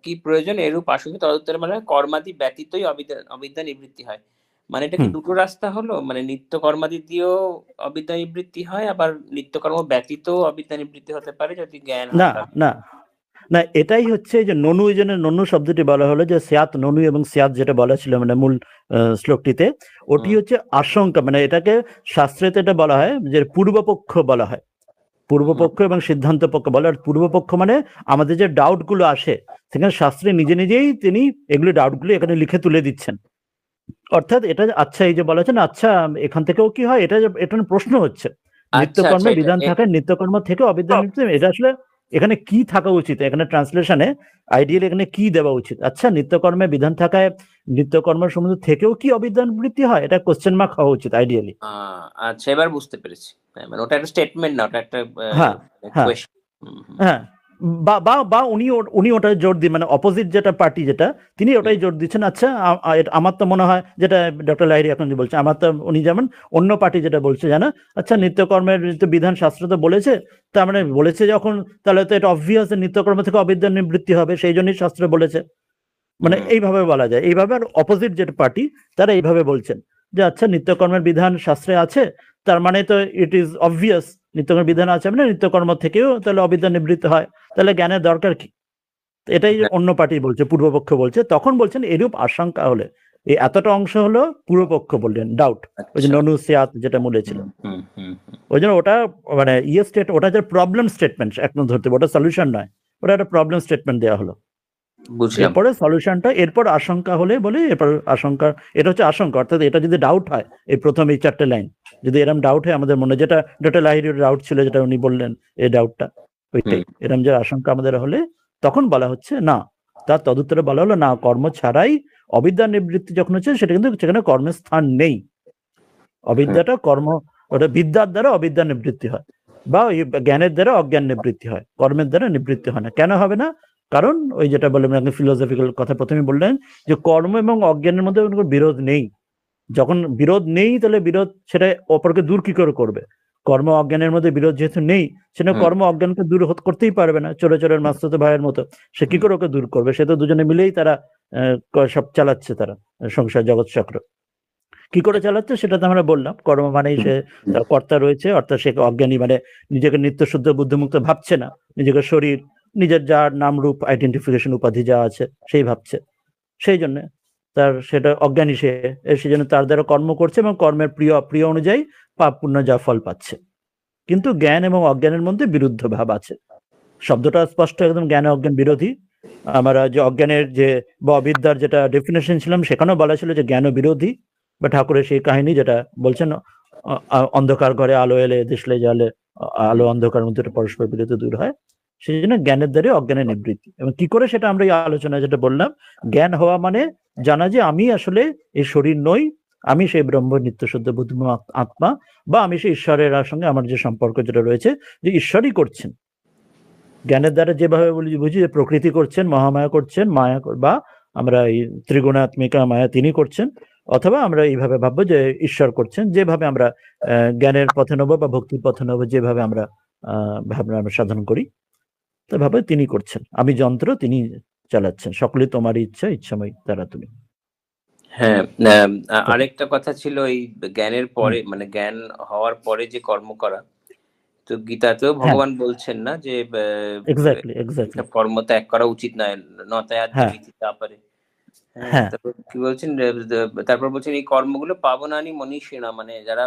কি প্রয়োজন, এরূপ আশঙ্কা তদুত্তরে মানে কর্মাদি ব্যতীতই অবিদ্যা নিবৃত্তি হয়। মানে এটা কি দুটো রাস্তা হলো? মানে নিত্য কর্মাদি দিয়েও অবিদ্যা নিবৃত্তি হয়, আবার নিত্যকর্ম ব্যতীত অবিদ্যা নিবৃত্তি হতে পারে যদি জ্ঞান হয়? না না, এটাই হচ্ছে যে ননু, এই জন্য ননু শব্দটি বলা হলো যে সিয়াত ননু, এবং সিয়াত যেটা বলা ছিল মানে মূল শ্লোকটিতে, ওটি হচ্ছে আশঙ্কা। মানে এটাকে শাস্ত্রেতে এটা বলা হয় যে পূর্বপক্ষ বলা হয়, পূর্বপক্ষ এবং সিদ্ধান্ত পক্ষ বলা হয়। পূর্বপক্ষ মানে আমাদের যে ডাউট গুলো আসে, সেখানে শাস্ত্রে নিজে নিজেই তিনি এগুলো ডাউটগুলো এখানে লিখে তুলে দিচ্ছেন। অর্থাৎ এটা আচ্ছা, এই যে বলা হচ্ছে না, আচ্ছা এখান থেকেও কি হয়, এটা এটা প্রশ্ন হচ্ছে নিত্যকর্মের বিধান থাকে, নিত্যকর্ম থেকে অবিদ্যা নিবৃত্তি, এটা আসলে এখানে কি থাকা উচিত, এখানে ট্রান্সলেশনে আইডিয়ালি এখানে কি দেওয়া উচিত? আচ্ছা নিত্যকর্মে বিধান থাকায় নিত্যকর্মের সম্বন্ধে থেকেও কি অবিদ্যা নিবৃত্তি হয়, এটা কোশ্চেন মার্ক হওয়া উচিত আইডিয়ালি। আচ্ছা এবার বুঝতে পেরেছি। মানে ওটা একটা স্টেটমেন্ট না, ওটা একটা কোয়েশ্চন। হ্যাঁ বা উনি ওটা জোর দিন, মানে অপোজিট যেটা পার্টি যেটা, তিনি ওটাই জোর দিচ্ছেন। আচ্ছা আমার তো মনে হয় যেটা ডক্টর লাহিড়ী এখন যে বলছে, আমার তো উনি যেমন অন্য পার্টি যেটা বলছে জানা, আচ্ছা নিত্যকর্মের বিধান শাস্ত্র তো বলেছে, তার মানে বলেছে যখন, তাহলে তো এটা অবভিয়াস নিত্যকর্ম থেকে অবিদ্যা নিবৃত্তি হবে, সেই জন্যই শাস্ত্র বলেছে। মানে এইভাবে বলা যায়, এইভাবে। আর অপোজিট যেটা পার্টি তারা এইভাবে বলছেন যে আচ্ছা নিত্যকর্মের বিধান শাস্ত্রে আছে, তার মানে তো ইট ইজ অবভিয়াস নিত্যকর্মের বিধান আছে মানে নিত্যকর্ম থেকেও তাহলে অবিদ্যা নিবৃত্তি হয়, তাহলে জ্ঞানের দরকার কি? এটাই অন্য পার্টি বলছে, পূর্বপক্ষ বলছে। তখন বলছেন এরূপ আশঙ্কা হলে, এই এতটা অংশ হলো পূর্বপক্ষ বললেন, ডাউট, ওই যে ননু সিয়াত যেটা মূলে ছিল। ওই জন্য ওটা মানে ওটা যে প্রবলেম স্টেটমেন্ট একদম ধরতে, ওটা সলিউশন নয়, ওটা একটা প্রবলেম স্টেটমেন্ট দেওয়া হলো। এরপরে সলিউশনটা, এরপর আশঙ্কা হলে বলে, এরপর আশঙ্কা, এটা হচ্ছে আশঙ্কা। অর্থাৎ এটা যদি ডাউট হয়, এই প্রথম এই 4টে লাইন যদি এরকম ডাউট হয় আমাদের মনে, যেটা ডক্টর লাহিড়ীর ডাউট ছিল, যেটা উনি বললেন এই ডাউটটা, ওইটাই এরকম যে আশঙ্কা আমাদের হলে, তখন বলা হচ্ছে না, তার তদুত্তরে বলা হলো না, কর্ম ছাড়াই অবিদ্যা নিবৃত্তি যখন হচ্ছে, সেটা কিন্তু সেখানে কর্মের স্থান নেই। অবিদ্যাটা কর্ম, ওটা বিদ্যার দ্বারা অবিদ্যা নিবৃত্তি হয়, বা জ্ঞানের দ্বারা অজ্ঞান নিবৃত্তি হয়, কর্মের দ্বারা নিবৃত্তি হয় না। কেন হবে না? কারণ ওই যেটা বললেন আপনি ফিলোসফিক্যাল কথা প্রথমে বললেন যে কর্ম এবং অজ্ঞানের মধ্যে কোনো বিরোধ নেই। যখন বিরোধ নেই, তাহলে বিরোধ সেটা অপরকে দূর কি করে করবে? কর্ম অজ্ঞানের মধ্যে বিরোধ যেহেতু নেই, সেটা কর্ম অজ্ঞানকে দূর করতেই পারবে না। চোরে চোরের মাস্তুতো ভাইয়ের মতো সে কি করে ওকে দূর করবে? সে তো দুজনে মিলেই তারা সব চালাচ্ছে, তারা সংসার জগৎ চক্র কি করে চালাচ্ছে সেটা তো আমরা বললাম। কর্ম মানেই সে তার কর্তা রয়েছে, অর্থাৎ সে অজ্ঞানী, মানে নিজেকে নিত্য শুদ্ধ বুদ্ধিমুক্ত ভাবছে না, নিজেকে শরীর, নিজের যার নাম রূপ আইডেন্টিফিকেশন উপাধি যা আছে সেই ভাবছে, সেই জন্য তার সেটা অজ্ঞানী সে, সেই জন্য তার দ্বারা কর্ম করছে এবং কর্মের প্রিয় অনুযায়ী পাপ পুণ্য যা ফল পাচ্ছে। কিন্তু জ্ঞান এবং অজ্ঞানের মধ্যে বিরুদ্ধ ভাব আছে, শব্দটা স্পষ্ট, একদম জ্ঞান অজ্ঞান বিরোধী। আমরা যে অজ্ঞানের যে বা অবিদ্যার যেটা ডেফিনেশন ছিলাম, সেখানেও বলা ছিল যে জ্ঞান বিরোধী, বা ঠাকুরের সেই কাহিনী যেটা বলছেন, অন্ধকার ঘরে আলো এলে দেশলে জালে, আলো অন্ধকার মধ্যে পরস্পর বিরোধী দূর হয়, সেই জন্য জ্ঞানের দ্বারা অজ্ঞানের নিবৃত্তি। এবং কি করে সেটা আমরা এই আলোচনায় যেটা বললাম, জ্ঞান হওয়া মানে জানা যে আমি আসলে এই শরীর নই, আমি সেই ব্রহ্ম নিত্য শুদ্ধ বুদ্ধিমান আত্মা, বা আমি সেই ঈশ্বরের সঙ্গে আমার যে সম্পর্ক যেটা রয়েছে, যে ঈশ্বরই করছেন। জ্ঞানের দ্বারা যেভাবে বুঝি যে প্রকৃতি করছেন, মহামায়া করছেন, মায়া, বা আমরা এই ত্রিগুণাত্মিকা মায়া তিনি করছেন, অথবা আমরা এইভাবে ভাববো যে ঈশ্বর করছেন। যেভাবে আমরা জ্ঞানের পথে নেবো বা ভক্তির পথে নেবো, যেভাবে আমরা ভাবনা আমরা সাধন করি, তো ভাবে তিনি করছেন, আমি যন্ত্র, তিনি চালাচ্ছেন, সকলেই তোমারই ইচ্ছা, ইচ্ছাময় তারা তুমি। হ্যাঁ, আরেকটা কথা ছিল এই জ্ঞানের পরে, মানে জ্ঞান হওয়ার পরে যে কর্ম করা, তো গীতাতেও ভগবান বলছেন না যে কর্ম ত্যাগ করা উচিত নয়, তারপরে কি বলছেন, তারপর বলছেন এই কর্মগুলো পাবনানি মনীষীণা, মানে যারা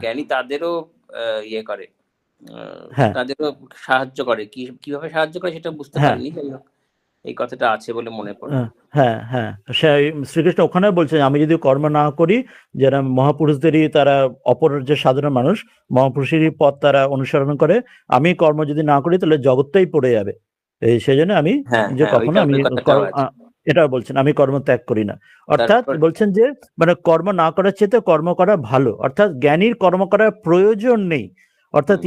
জ্ঞানী তাদেরও ইয়ে করে, তাদেরও সাহায্য করে। কিভাবে সাহায্য করে সেটা বুঝতে পারিনি, এই কথাটা আছে বলে মনে পড়ে। হ্যাঁ, শ্রীকৃষ্ণ ওখানে বলছেন আমি যদি কর্ম না করি, যারা মহাপুরুষদেরই, তারা অপর যে সাধারণ মানুষ মহাপুরুষেরই পথ তারা অনুসরণ করে, আমি কর্ম যদি না করি তাহলে জগৎটাই পড়ে যাবে। সেই জন্য আমি হ্যাঁ যে হ্যাঁ কখনো আমি ওই কথাটাও আছে। এটা বলছেন আমি কর্ম ত্যাগ করি না, অর্থাৎ তারপর বলছেন যে মানে কর্ম না করার চেয়ে কর্ম করা ভালো, অর্থাৎ জ্ঞানীর কর্ম করার প্রয়োজন নেই, অর্থাৎ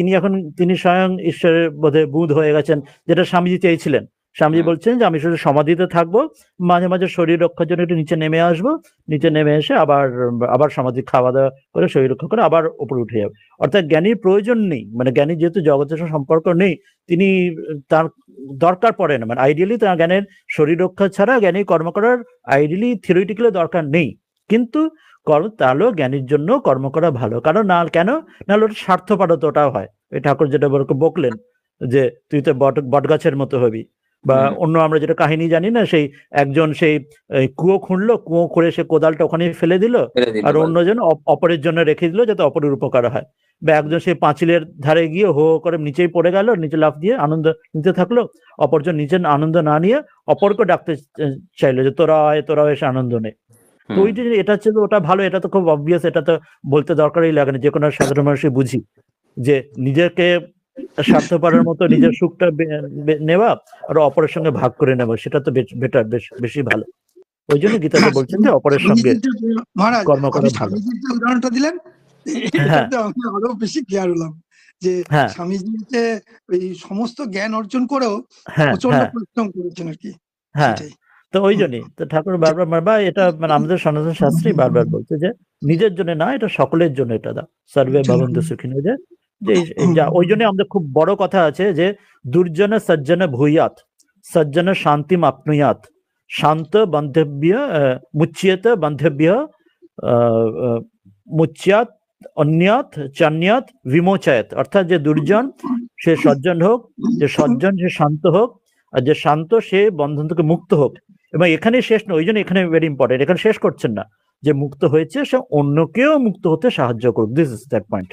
তিনি স্বয়ং ঈশ্বরের বোধে বুধ হয়ে গেছেন, যেটা স্বামীজি চেয়েছিলেন। স্বামীজি বলছেন যে আমি শুধু সমাধিতে থাকবো, মাঝে মাঝে শরীর রক্ষার জন্য একটু নিচে নেমে আসবো, নিচে নেমে এসে আবার সমাধি খাওয়া দাওয়া করে শরীর রক্ষা করে আবার উপরে উঠে যাবে। অর্থাৎ জ্ঞানীর প্রয়োজন নেই, মানে জ্ঞানীর যেহেতু জগতের সঙ্গে সম্পর্ক নেই, তিনি তার দরকার পড়ে না, মানে আইডিয়ালি তার জ্ঞানের শরীর রক্ষা ছাড়া জ্ঞানী কর্ম করার আইডিয়ালি থিওরিটিক্যালি দরকার নেই। কিন্তু তাহলেও জ্ঞানীর জন্য কর্ম করা ভালো, কারণ কেন নাহলে ওটা স্বার্থপরতা ওটাও হয়। এই ঠাকুর যেটা বকলেন যে তুই তো বটগাছের মতো হবি, বা অন্য আমরা যেটা কাহিনী জানি না, সেই একজন সেই কুয়ো খুঁড়লো, কুয়ো খুঁড়ে সে কোদালটা ওখানে ফেলে দিল, আর অন্যজন অপরের জন্য রেখে দিল যাতে অপরের উপকার হয়। বা একজন সেই পাঁচিলের ধারে গিয়ে হো করে নিচেই পড়ে গেল, নিচে লাফ দিয়ে আনন্দ নিতে থাকলো, অপরজন নিজের আনন্দ না নিয়ে অপরকে ডাকতে চাইলো যে তোরা এসে আনন্দ নে। তো ওইটা এটা হচ্ছে ওটা ভালো, এটা তো খুব অবভিয়াস, এটা তো বলতে দরকারই লাগে না, যে কোনো সাধারণ মানুষই বুঝি যে নিজেকে স্বার্থপরের মতো নিজের সুখটা নেওয়া আর অপরের সঙ্গে ভাগ করে নেওয়া, সেটা তো বেটার, বেশি ভালো। ওই জন্য গীতাতে বলছেন যে অপরের সঙ্গে কর্ম করা ভালো। উদাহরণটা দিলেন, এটাতে আমি আরো বেশি ক্লিয়ার হলাম যে স্বামীজি যে ওই সমস্ত জ্ঞান অর্জন করেও প্রচন্ড পরিশ্রম করেছেন আর কি। হ্যাঁ, তো ওই জন্যই তো ঠাকুর বারবার এটা মানে আমাদের সনাতন শাস্ত্রী বারবার বলছে যে নিজের জন্য না, এটা সকলের জন্য, এটা দা সর্বে ভবন্তু সুখিনো, যে ওই জন্য আমাদের খুব বড় কথা আছে যে দুর্জন সজ্জন ভূয়াত সজ্জন শান্তিম আপনুয়াত শান্ত বান্ধব্য মুচ্যেত বান্ধব্য মুচ্যাত অন্যাত চান্যাত বিমোচয়ত। অর্থাৎ যে দুর্জন সে সজ্জন হোক, যে সজ্জন সে শান্ত হোক, আর যে শান্ত সে বন্ধন থেকে মুক্ত হোক। এবং এখানে শেষ নয়, ওই জন্য এখানে ভেরি ইম্পর্টেন্ট, এখানে শেষ করছেন না, যে মুক্ত হয়েছে সে অন্যকেও মুক্ত হতে সাহায্য করুক, দিস ইজ দ্যাট পয়েন্ট।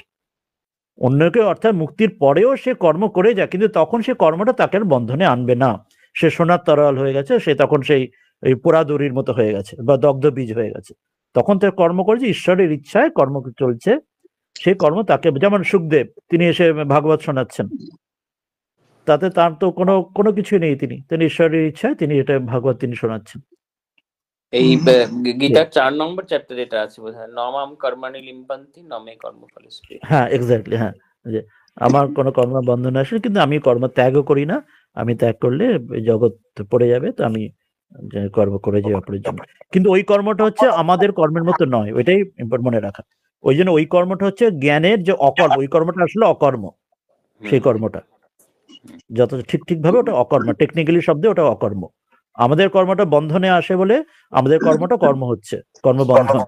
অন্যকে অর্থাৎ মুক্তির পরেও সে কর্ম করে যায়, কিন্তু তখন সে কর্মটা তাকে বন্ধনে আনবে না, সে সোনার তরল হয়ে গেছে, সে তখন সেই পোড়া দড়ির মতো হয়ে গেছে বা দগ্ধ বীজ হয়ে গেছে। তখন তার কর্ম করেছে ঈশ্বরের ইচ্ছায় কর্ম চলছে, সেই কর্ম তাকে, যেমন সুখদেব তিনি এসে ভাগবত শোনাচ্ছেন, তাতে তার তো কোনো কিছু নেই, তিনি ঈশ্বরের ইচ্ছায় তিনি এটা ভাগবত তিনি শোনাচ্ছেন। এই গীতার 4 নম্বর চ্যাপ্টার এটা আছে বোধহয়, নমাম কর্মাণি লিম্পন্তি নমে কর্মফলস্পৃহঃ। হ্যাঁ, এক্স্যাক্টলি, হ্যাঁ, যে আমার কোনো কর্ম বন্ধন আসে, কিন্তু আমি কর্ম ত্যাগও করি না, আমি ত্যাগ করলে জগৎ পড়ে যাবে, তো আমি কর্ম করে যাই অপরের জন্য। কিন্তু ওই কর্মটা হচ্ছে আমাদের কর্মের মতো নয়, ওইটাই মনে রাখা। ওই জন্য ওই কর্মটা হচ্ছে জ্ঞানের যে অকর্ম, ওই কর্মটা আসলে অকর্ম, সেই কর্মটা যত ঠিক ভাবে ওটা অকর্ম, টেকনিক্যালি শব্দে ওটা অকর্ম। আমাদের কর্মটা বন্ধনে আসে বলে আমাদের কর্মটা কর্ম হচ্ছে, কর্মবন্ধন,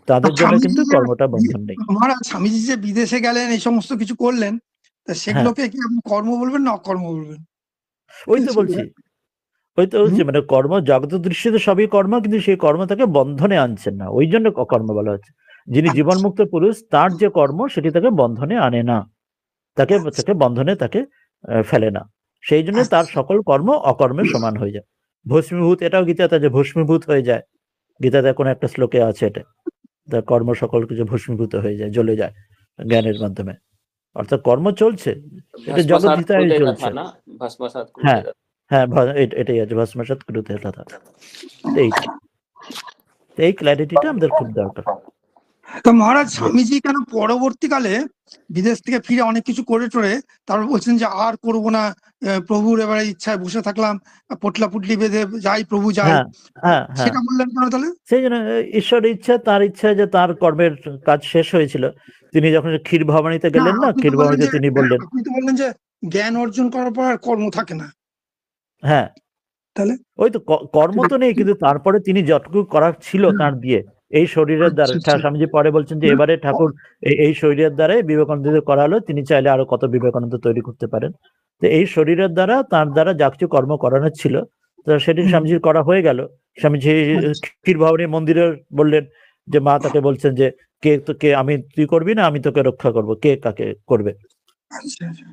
তাদের জন্য কিন্তু কর্মটা বন্ধন নেই। মহারাজ স্বামীজি যে বিদেশে গেলেন, এই সমস্ত কিছু করলেন, তা সেগুলোকে কি আপনি কর্ম বলবেন না অকর্ম বলবেন? ওই তো বলছি মানে কর্ম জগত দৃষ্টিতে সবই কর্ম, কিন্তু সেই কর্ম তাকে বন্ধনে আনছেন না, ওই জন্য অকর্ম বলা হচ্ছে। যিনি জীবনমুক্ত পুরুষ, তার যে কর্ম সেটি তাকে বন্ধনে আনে না, তাকে বন্ধনে তাকে ফেলে না, সেই জন্য তার সকল কর্ম অকর্মের সমান হয়ে যায়। ভস্মীভূত, এটাও গীতাতে যে ভস্মীভূত হয়ে যায়, গীতাতে কোনো একটা শ্লোকে আছে এটা, তার কর্ম সকল কিছু ভস্মীভূত হয়ে যায়, জ্বলে যায় জ্ঞানের মাধ্যমে। অর্থাৎ কর্ম চলছে, এটা জগৎ গীতায় চলছে। হ্যাঁ হ্যাঁ, এটাই আছে, ভস্মসাৎ কুরুতে তথা। এই ক্ল্যারিটিটা আমাদের খুব দরকার। তো মহারাজ স্বামীজি কেন পরবর্তীকালে বিদেশ থেকে ফিরে অনেক কিছু করে টোরে তারপর বলছেন যে আর করবো না, প্রভুর এবারে ইচ্ছায় বসে থাকলাম, পটলা পুটলি বেঁধে যাই প্রভু যাই, সেটা বললেন কেন তাহলে? সেই জন্য ঈশ্বরের ইচ্ছা, তার ইচ্ছা যে তার কর্মের কাজ শেষ হয়েছিল, তিনি যখন ক্ষীর ভবানীতে গেলেন না, ক্ষীর ভবানীতে তিনি বললেন, আপনি তো বললেন যে জ্ঞান অর্জন করার পর আর কর্ম থাকে না। হ্যাঁ, তাহলে ওই তো কর্ম তো নেই, কিন্তু তারপরে তিনি যতটুকু করার ছিল তার দিয়ে, এই শরীরের দ্বারা, স্বামীজি পরে বলছেন যে এবারে ঠাকুর এই শরীরের দ্বারাই বিবেকানন্দ করা হলো, তিনি চাইলে আরো কত বিবেকানন্দ তৈরি করতে পারেন। তো এই শরীরের দ্বারা, তার দ্বারা যা কিছু কর্ম করানোর ছিল, তো সেটি স্বামীজির করা হয়ে গেল। স্বামীজি ক্ষীর ভবানী মন্দিরে বললেন যে মা তাকে বলছেন যে কে আমি, তুই করবি না আমি তোকে রক্ষা করব, কে কাকে করবে।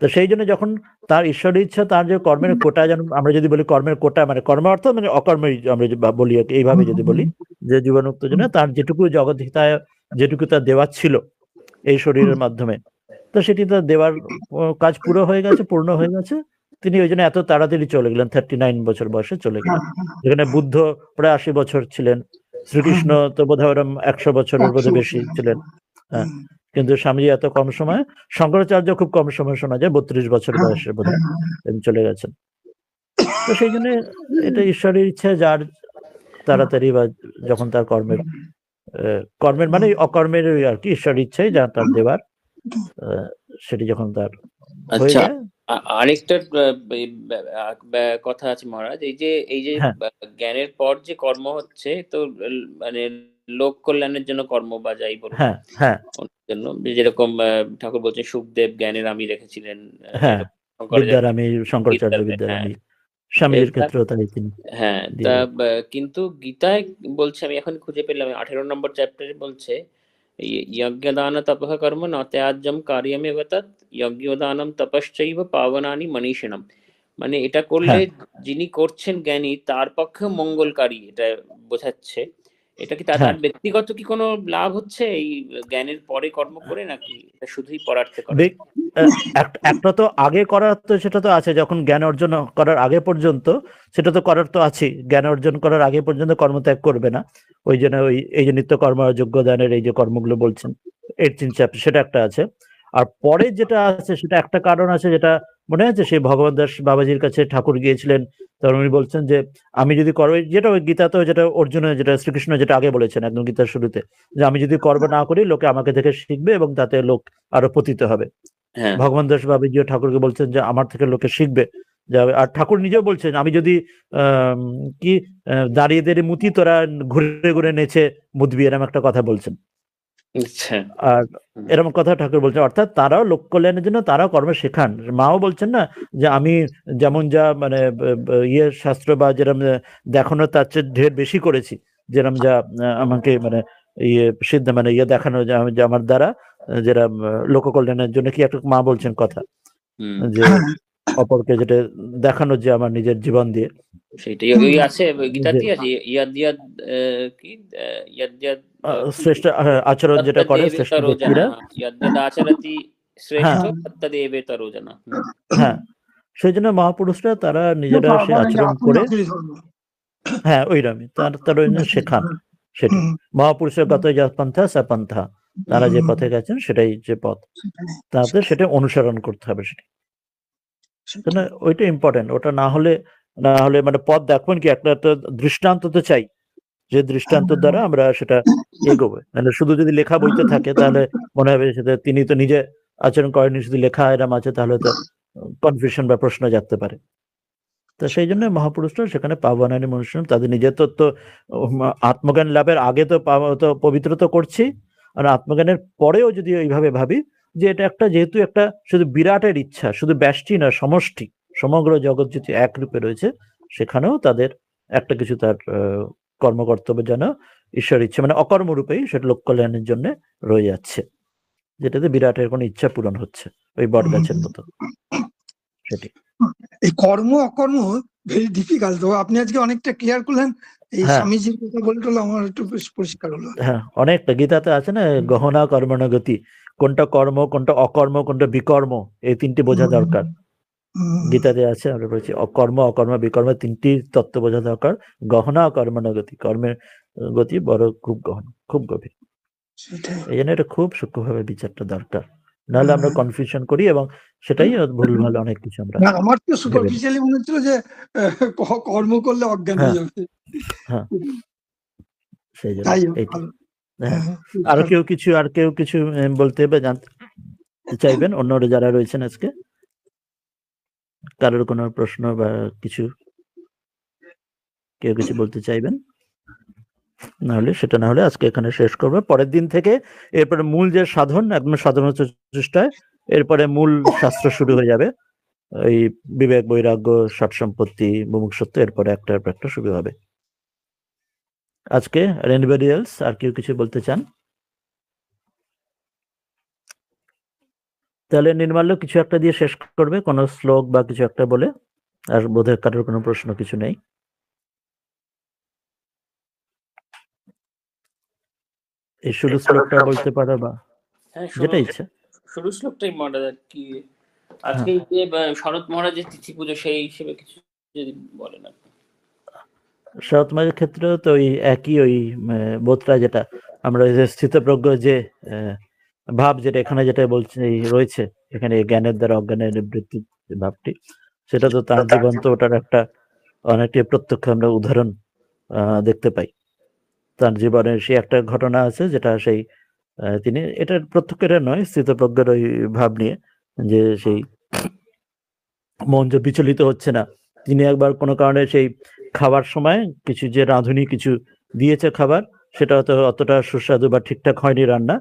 তো সেই জন্য যখন তার ঈশ্বরের ইচ্ছা, তার যে কর্মের কোটা, যেন আমরা যদি বলি কর্মের কোটা, মানে কর্ম অর্থ মানে অকর্মের, আমরা বলি এইভাবে যদি বলি যে জীবনমুক্ত জন্য তার যেটুকু জগৎ হিতায় যেটুকু তার দেওয়ার ছিল এই শরীরের মাধ্যমে, তো সেটি তার দেওয়ার কাজ পুরো হয়ে গেছে, পূর্ণ হয়ে গেছে। তিনি ওই জন্য এত তাড়াতাড়ি চলে গেলেন, 39 বছর বয়সে চলে গেলেন। যেখানে বুদ্ধ প্রায় 80 বছর ছিলেন, শ্রীকৃষ্ণ তো বোধহয় ওরম 100 বছরের বোধহয় বেশি ছিলেন। হ্যাঁ, কিন্তু স্বামীজি এত কম সময়, শঙ্করাচার্য খুব কম সময় শোনা যায় 32 বছর বয়সে বোধহয় তিনি চলে গেছেন। তো সেই জন্য এটা ঈশ্বরের ইচ্ছা, যার তাড়াতাড়ি বা যখন তার কর্মের মানে অকর্মের আর কি, ঈশ্বরের ইচ্ছাই যা তার দেওয়ার, সেটি যখন তার হয়ে যায়। আরেকটা কথা আছে মহারাজ, এই যে জ্ঞানের পর যে কর্ম হচ্ছে, তো মানে লোক কল্যাণের জন্য কর্ম বা যাই বলুন, জন্য যেরকম ঠাকুর বলছেন সুখদেব জ্ঞানের আমি রেখেছিলেন, বিদ্যারামী, শঙ্করাচার্য বিদ্যারামী, স্বামীজির ক্ষেত্রেও তাই তিনি। হ্যাঁ, তা কিন্তু গীতায় বলছে, আমি এখন খুঁজে পেলাম 18 নম্বর চ্যাপ্টারে বলছে, যজ্ঞদান তপঃ কর্ম ন ত্যাজ্যম কার্যমেব তৎ যজ্ঞদানম তপশ্চৈব পাবনানি মনীষিণম। মানে এটা করলে যিনি করছেন জ্ঞানী, তার পক্ষে মঙ্গলকারী, এটা বোঝাচ্ছে। এটা কি তার ব্যক্তিগত কি কোনো লাভ হচ্ছে এই জ্ঞানের পরে কর্ম করে, নাকি এটা শুধুই পরার্থে করে? একটা তো আগে করার তো সেটা তো আছে, যখন জ্ঞান অর্জন করার আগে পর্যন্ত সেটা তো করার তো আছে। জ্ঞান অর্জন করার আগে পর্যন্ত কর্মত্যাগ করবে না, ওই জন্য এই যে নিত্য কর্ম যোগ্য দানের এই যে কর্মগুলো বলছেন 18 চ্যাপ্টার, সেটা একটা আছে। আর পরে যেটা আছে সেটা একটা কারণ আছে, যেটা মনে আছে সেই ভগবান দাস বাবাজির কাছে ঠাকুর গিয়েছিলেন, তখন উনি বলছেন যে আমি যদি কর্ম, যেটা ওই গীতাতে যেটা অর্জুনের, যেটা শ্রীকৃষ্ণ যেটা আগে বলেছেন একদম গীতার শুরুতে, যে আমি যদি কর্ম না করি লোকে আমাকে দেখে শিখবে এবং তাতে লোক আরো পতিত হবে। ভগবান দাস বাবাজিও ঠাকুরকে বলছেন যে আমার থেকে লোকে শিখবে যাবে। আর ঠাকুর নিজেও বলছেন আমি যদি কি দাঁড়িয়ে দাঁড়িয়ে মুতি, তোরা ঘুরে ঘুরে নেচে মুদবি, এরকম একটা কথা বলছেন। আর এরকম কথা ঠাকুর বলছেন, অর্থাৎ তারাও লোক কল্যাণের জন্য তারাও কর্ম শেখান। মাও বলছেন না যে আমি যেমন যা মানে শাস্ত্র বা যেরকম দেখানো তার চেয়ে ঢের বেশি করেছি, যেরকম যা আমাকে মানে সিদ্ধ মানে দেখানো যে আমার দ্বারা যেটা লোক কল্যাণের জন্য কি একটা মা বলছেন কথা, যে অপরকে যেটা দেখানো যে আমার নিজের জীবন দিয়ে, সেটাই আছে গীতাতেই আছে, শ্রেষ্ঠ আচরণ যেটা করে শ্রেষ্ঠ ব্যক্তিরা, হ্যাঁ, সেই জন্য মহাপুরুষরা তারা নিজেরা সে আচরণ করে, হ্যাঁ ওইরকমই তারা শেখান। সেটা মহাপুরুষের গত যা পন্থা সা পন্থা, তারা যে পথে গেছেন সেটাই যে পথ, তাদের সেটা অনুসরণ করতে হবে। সেটা ওইটা ইম্পর্টেন্ট। ওটা না হলে মানে পথ দেখবেন কি একটা দৃষ্টান্ত তো চাই, যে দৃষ্টান্ত দ্বারা আমরা সেটা এগোবে। মানে শুধু যদি লেখা বইতে থাকে তাহলে মনে হবে সেটা তিনি তো নিজে আচরণ করেনি, শুধু লেখা এরম আছে, তাহলে তো কনফিউশন বা প্রশ্ন জাগতে পারে। তো সেই জন্য মহাপুরুষরা সেখানে পাবনানি মনুষ্য তাদের নিজের তো আত্মজ্ঞান লাভের আগে তো পবিত্র তো করছি, আর আত্মজ্ঞানের পরেও যদি এইভাবে ভাবি যে এটা একটা, যেহেতু একটা শুধু বিরাটের ইচ্ছা, শুধু ব্যষ্টি না সমষ্টি, সমগ্র জগৎ যদি এক রূপে রয়েছে, সেখানেও তাদের একটা কিছু তার কর্মকর্তব্য যেন ঈশ্বর ইচ্ছা মানে অকর্ম রূপেই সেটা লোক কল্যাণের জন্য রয়ে যাচ্ছে, যেটাতে বিরাটের কোনো ইচ্ছা পূরণ হচ্ছে, ওই বট গাছের মতো। সেটি এই কর্ম অকর্ম ভেরি ডিফিকাল্ট, তো আপনি আজকে অনেকটা ক্লিয়ার করলেন। এই স্বামীজির কথা বলতে আমার একটু পরিষ্কার হলো। হ্যাঁ, অনেকটা গীতাতে আছে না, গহনা কর্মণ গতি, কোনটা কর্ম কোনটা অকর্ম কোনটা বিকর্ম, এই তিনটি বোঝা দরকার। গীতাতে আছে, আমরা বলছি অকর্ম অকর্ম বিকর্ম তিনটি তত্ত্ব বোঝা দরকার। গহনা কর্মণ গতি, কর্মের গতি বড় খুব গহন, খুব গভীর। এই জন্য এটা খুব সূক্ষ্মভাবে বিচারটা দরকার, নাহলে আমরা কনফিউশন করি এবং সেটাই ভুলভাল অনেক কিছু আমরা। আমার তো সুপারফিশিয়ালি মনে হচ্ছিল যে কর্ম করলে অজ্ঞান হয়ে যাবে। হ্যাঁ, সেই জন্য আর কেউ কিছু বলতে হবে, জানতে চাইবেন অন্যরা যারা রয়েছেন আজকে? কারোর কোনো প্রশ্ন বা কিছু, কেউ কিছু বলতে চাইবেন? না হলে আজকে এখানে শেষ করবো। পরের দিন থেকে এরপরে মূল যে সাধন, একদম সাধনা চেষ্টায় এরপরে মূল শাস্ত্র শুরু হয়ে যাবে। এই বিবেক বৈরাগ্য ষট সম্পত্তি মুমুক্ষুত্ব, এরপরে একটা শুরু হবে আজকে। আর এনিবডি এলস, আর কেউ কিছু বলতে চান? তাহলে নির্মাল্য কিছু একটা দিয়ে শেষ করবে, কোনো শ্লোক বা কিছু একটা বলে। আর বোধহয় কারোর কোনো প্রশ্ন কিছু নেই। এই শুরু শ্লোকটা বলতে পারো বা যেটা ইচ্ছা। শুরু শ্লোকটাই মডারেট কি আজকে যে শরৎ মহারাজের তিথি পুজো সেই হিসেবে কিছু যদি বলেন আপনি। শরৎ মহারাজের ক্ষেত্রেও তো ওই একই ওই বোধটা, যেটা আমরা ওই যে স্থিতপ্রজ্ঞ যে ভাব, যেটা এখানে যেটা বলছে রয়েছে এখানে জ্ঞানের দ্বারা অজ্ঞানের নিবৃত্তি ভাবটি, সেটা তো তার জীবন তো ওটার একটা অনেকটি প্রত্যক্ষ আমরা উদাহরণ দেখতে পাই। তার জীবনের সেই একটা ঘটনা আছে যেটা সেই তিনি এটার প্রত্যক্ষ এটা নয়, স্থিতপ্রজ্ঞের ওই ভাব নিয়ে যে সেই মন যে বিচলিত হচ্ছে না, তিনি একবার কোনো কারণে সেই খাবার সময় কিছু যে রাঁধুনি কিছু দিয়েছে খাবার, সেটা হয়তো অতটা সুস্বাদু বা ঠিকঠাক হয়নি রান্না,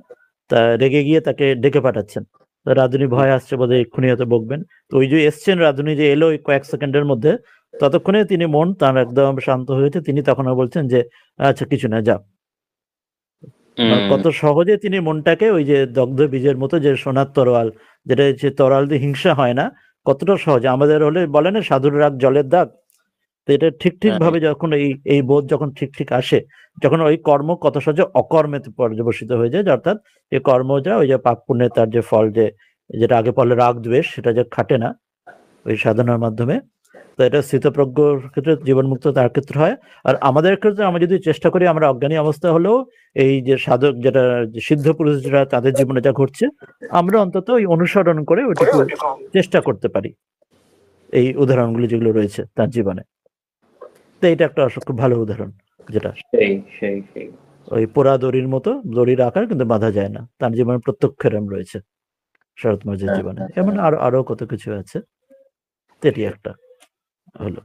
তা রেগে গিয়ে তাকে ডেকে পাঠাচ্ছেন। রাঁধুনি ভয় আসছে, বোধহয় এক্ষুনি হয়তো বকবেন। তো ওই যে এসছেন রাঁধুনি যে এলো ওই কয়েক সেকেন্ডের মধ্যে, ততক্ষণে তিনি মন তার একদম শান্ত হয়েছে, তিনি তখনও বলছেন যে আচ্ছা কিছু না, যা। কত সহজে তিনি মনটাকে ওই যে দগ্ধ বীজের মতো যে সোনার তরোয়াল, যেটা হচ্ছে তরোয়াল দিয়ে হিংসা হয় না, কতটা সহজে আমাদের হলে বলে না সাধুর রাগ জলের দাগ, তো এটা ঠিক ভাবে যখন এই বোধ যখন ঠিক আসে, যখন ওই কর্ম কত সহজে অকর্মে পর্যবসিত হয়ে যায়, অর্থাৎ এই কর্ম যা ওই যে পাপ পুণ্যের তার যে ফল, যে যেটা আগে বলে রাগ দ্বেষ, সেটা যে খাটে না ওই সাধনার মাধ্যমে। তো এটা স্থিতপ্রজ্ঞর ক্ষেত্রে জীবনমুক্ত তার ক্ষেত্রে হয়। আর আমাদের ক্ষেত্রে আমরা যদি চেষ্টা করি, আমরা অজ্ঞানী অবস্থা হলেও এই যে সাধক, যেটা সিদ্ধ পুরুষ যারা তাদের জীবনে যা ঘটছে, আমরা অন্তত ওই অনুসরণ করে ওইটুকু চেষ্টা করতে পারি, এই উদাহরণগুলি যেগুলো রয়েছে তার জীবনে। তো এটা একটা খুব ভালো উদাহরণ, যেটা ওই পোড়া দড়ির মতো, দড়ির আকার কিন্তু বাঁধা যায় না, তার জীবনে প্রত্যক্ষ এরম রয়েছে শরৎ মহারাজের জীবনে। এমন আরো কত কিছু আছে, এটি একটা হলো।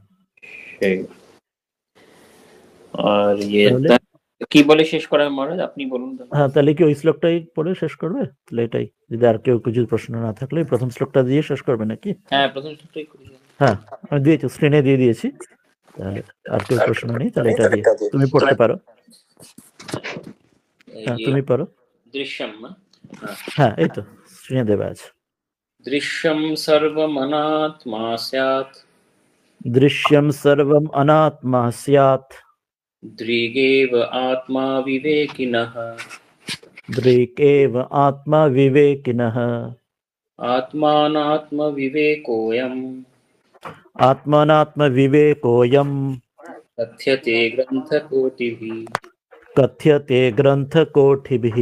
আর কি বলে শেষ করা মহারাজ, আপনি বলুন। হ্যাঁ, তাহলে কি ওই শ্লোকটাই পড়ে শেষ করবে? তাহলে এটাই, যদি আর কেউ কিছু প্রশ্ন না থাকলে প্রথম শ্লোকটা দিয়ে শেষ করবে নাকি? হ্যাঁ, প্রথম শ্লোকটাই করি। হ্যাঁ, আমি দিয়েছি, স্ক্রিনে দিয়ে দিয়েছি। আর কেউ প্রশ্ন নেই, তাহলে এটা দিয়ে তুমি পড়তে পারো। হ্যাঁ, তুমি পারো। দৃশ্যম, হ্যাঁ এই তো স্ক্রিনে দেওয়া আছে। দৃশ্যম সর্বম অনাত্মা স্যাৎ, দৃশ্যম সর্বম অনাত্মা স্যাৎ, দৃগেব আত্মা বিবেকিনঃ, দৃগেব আত্মা বিবেকিনঃ, আত্মানাত্ম বিবেকোয়ম, আত্মানাত্ম বিবেকোয়ম, কথ্যতে গ্রন্থকোটিভিঃ, কথ্যতে গ্রন্থকোটিভিঃ।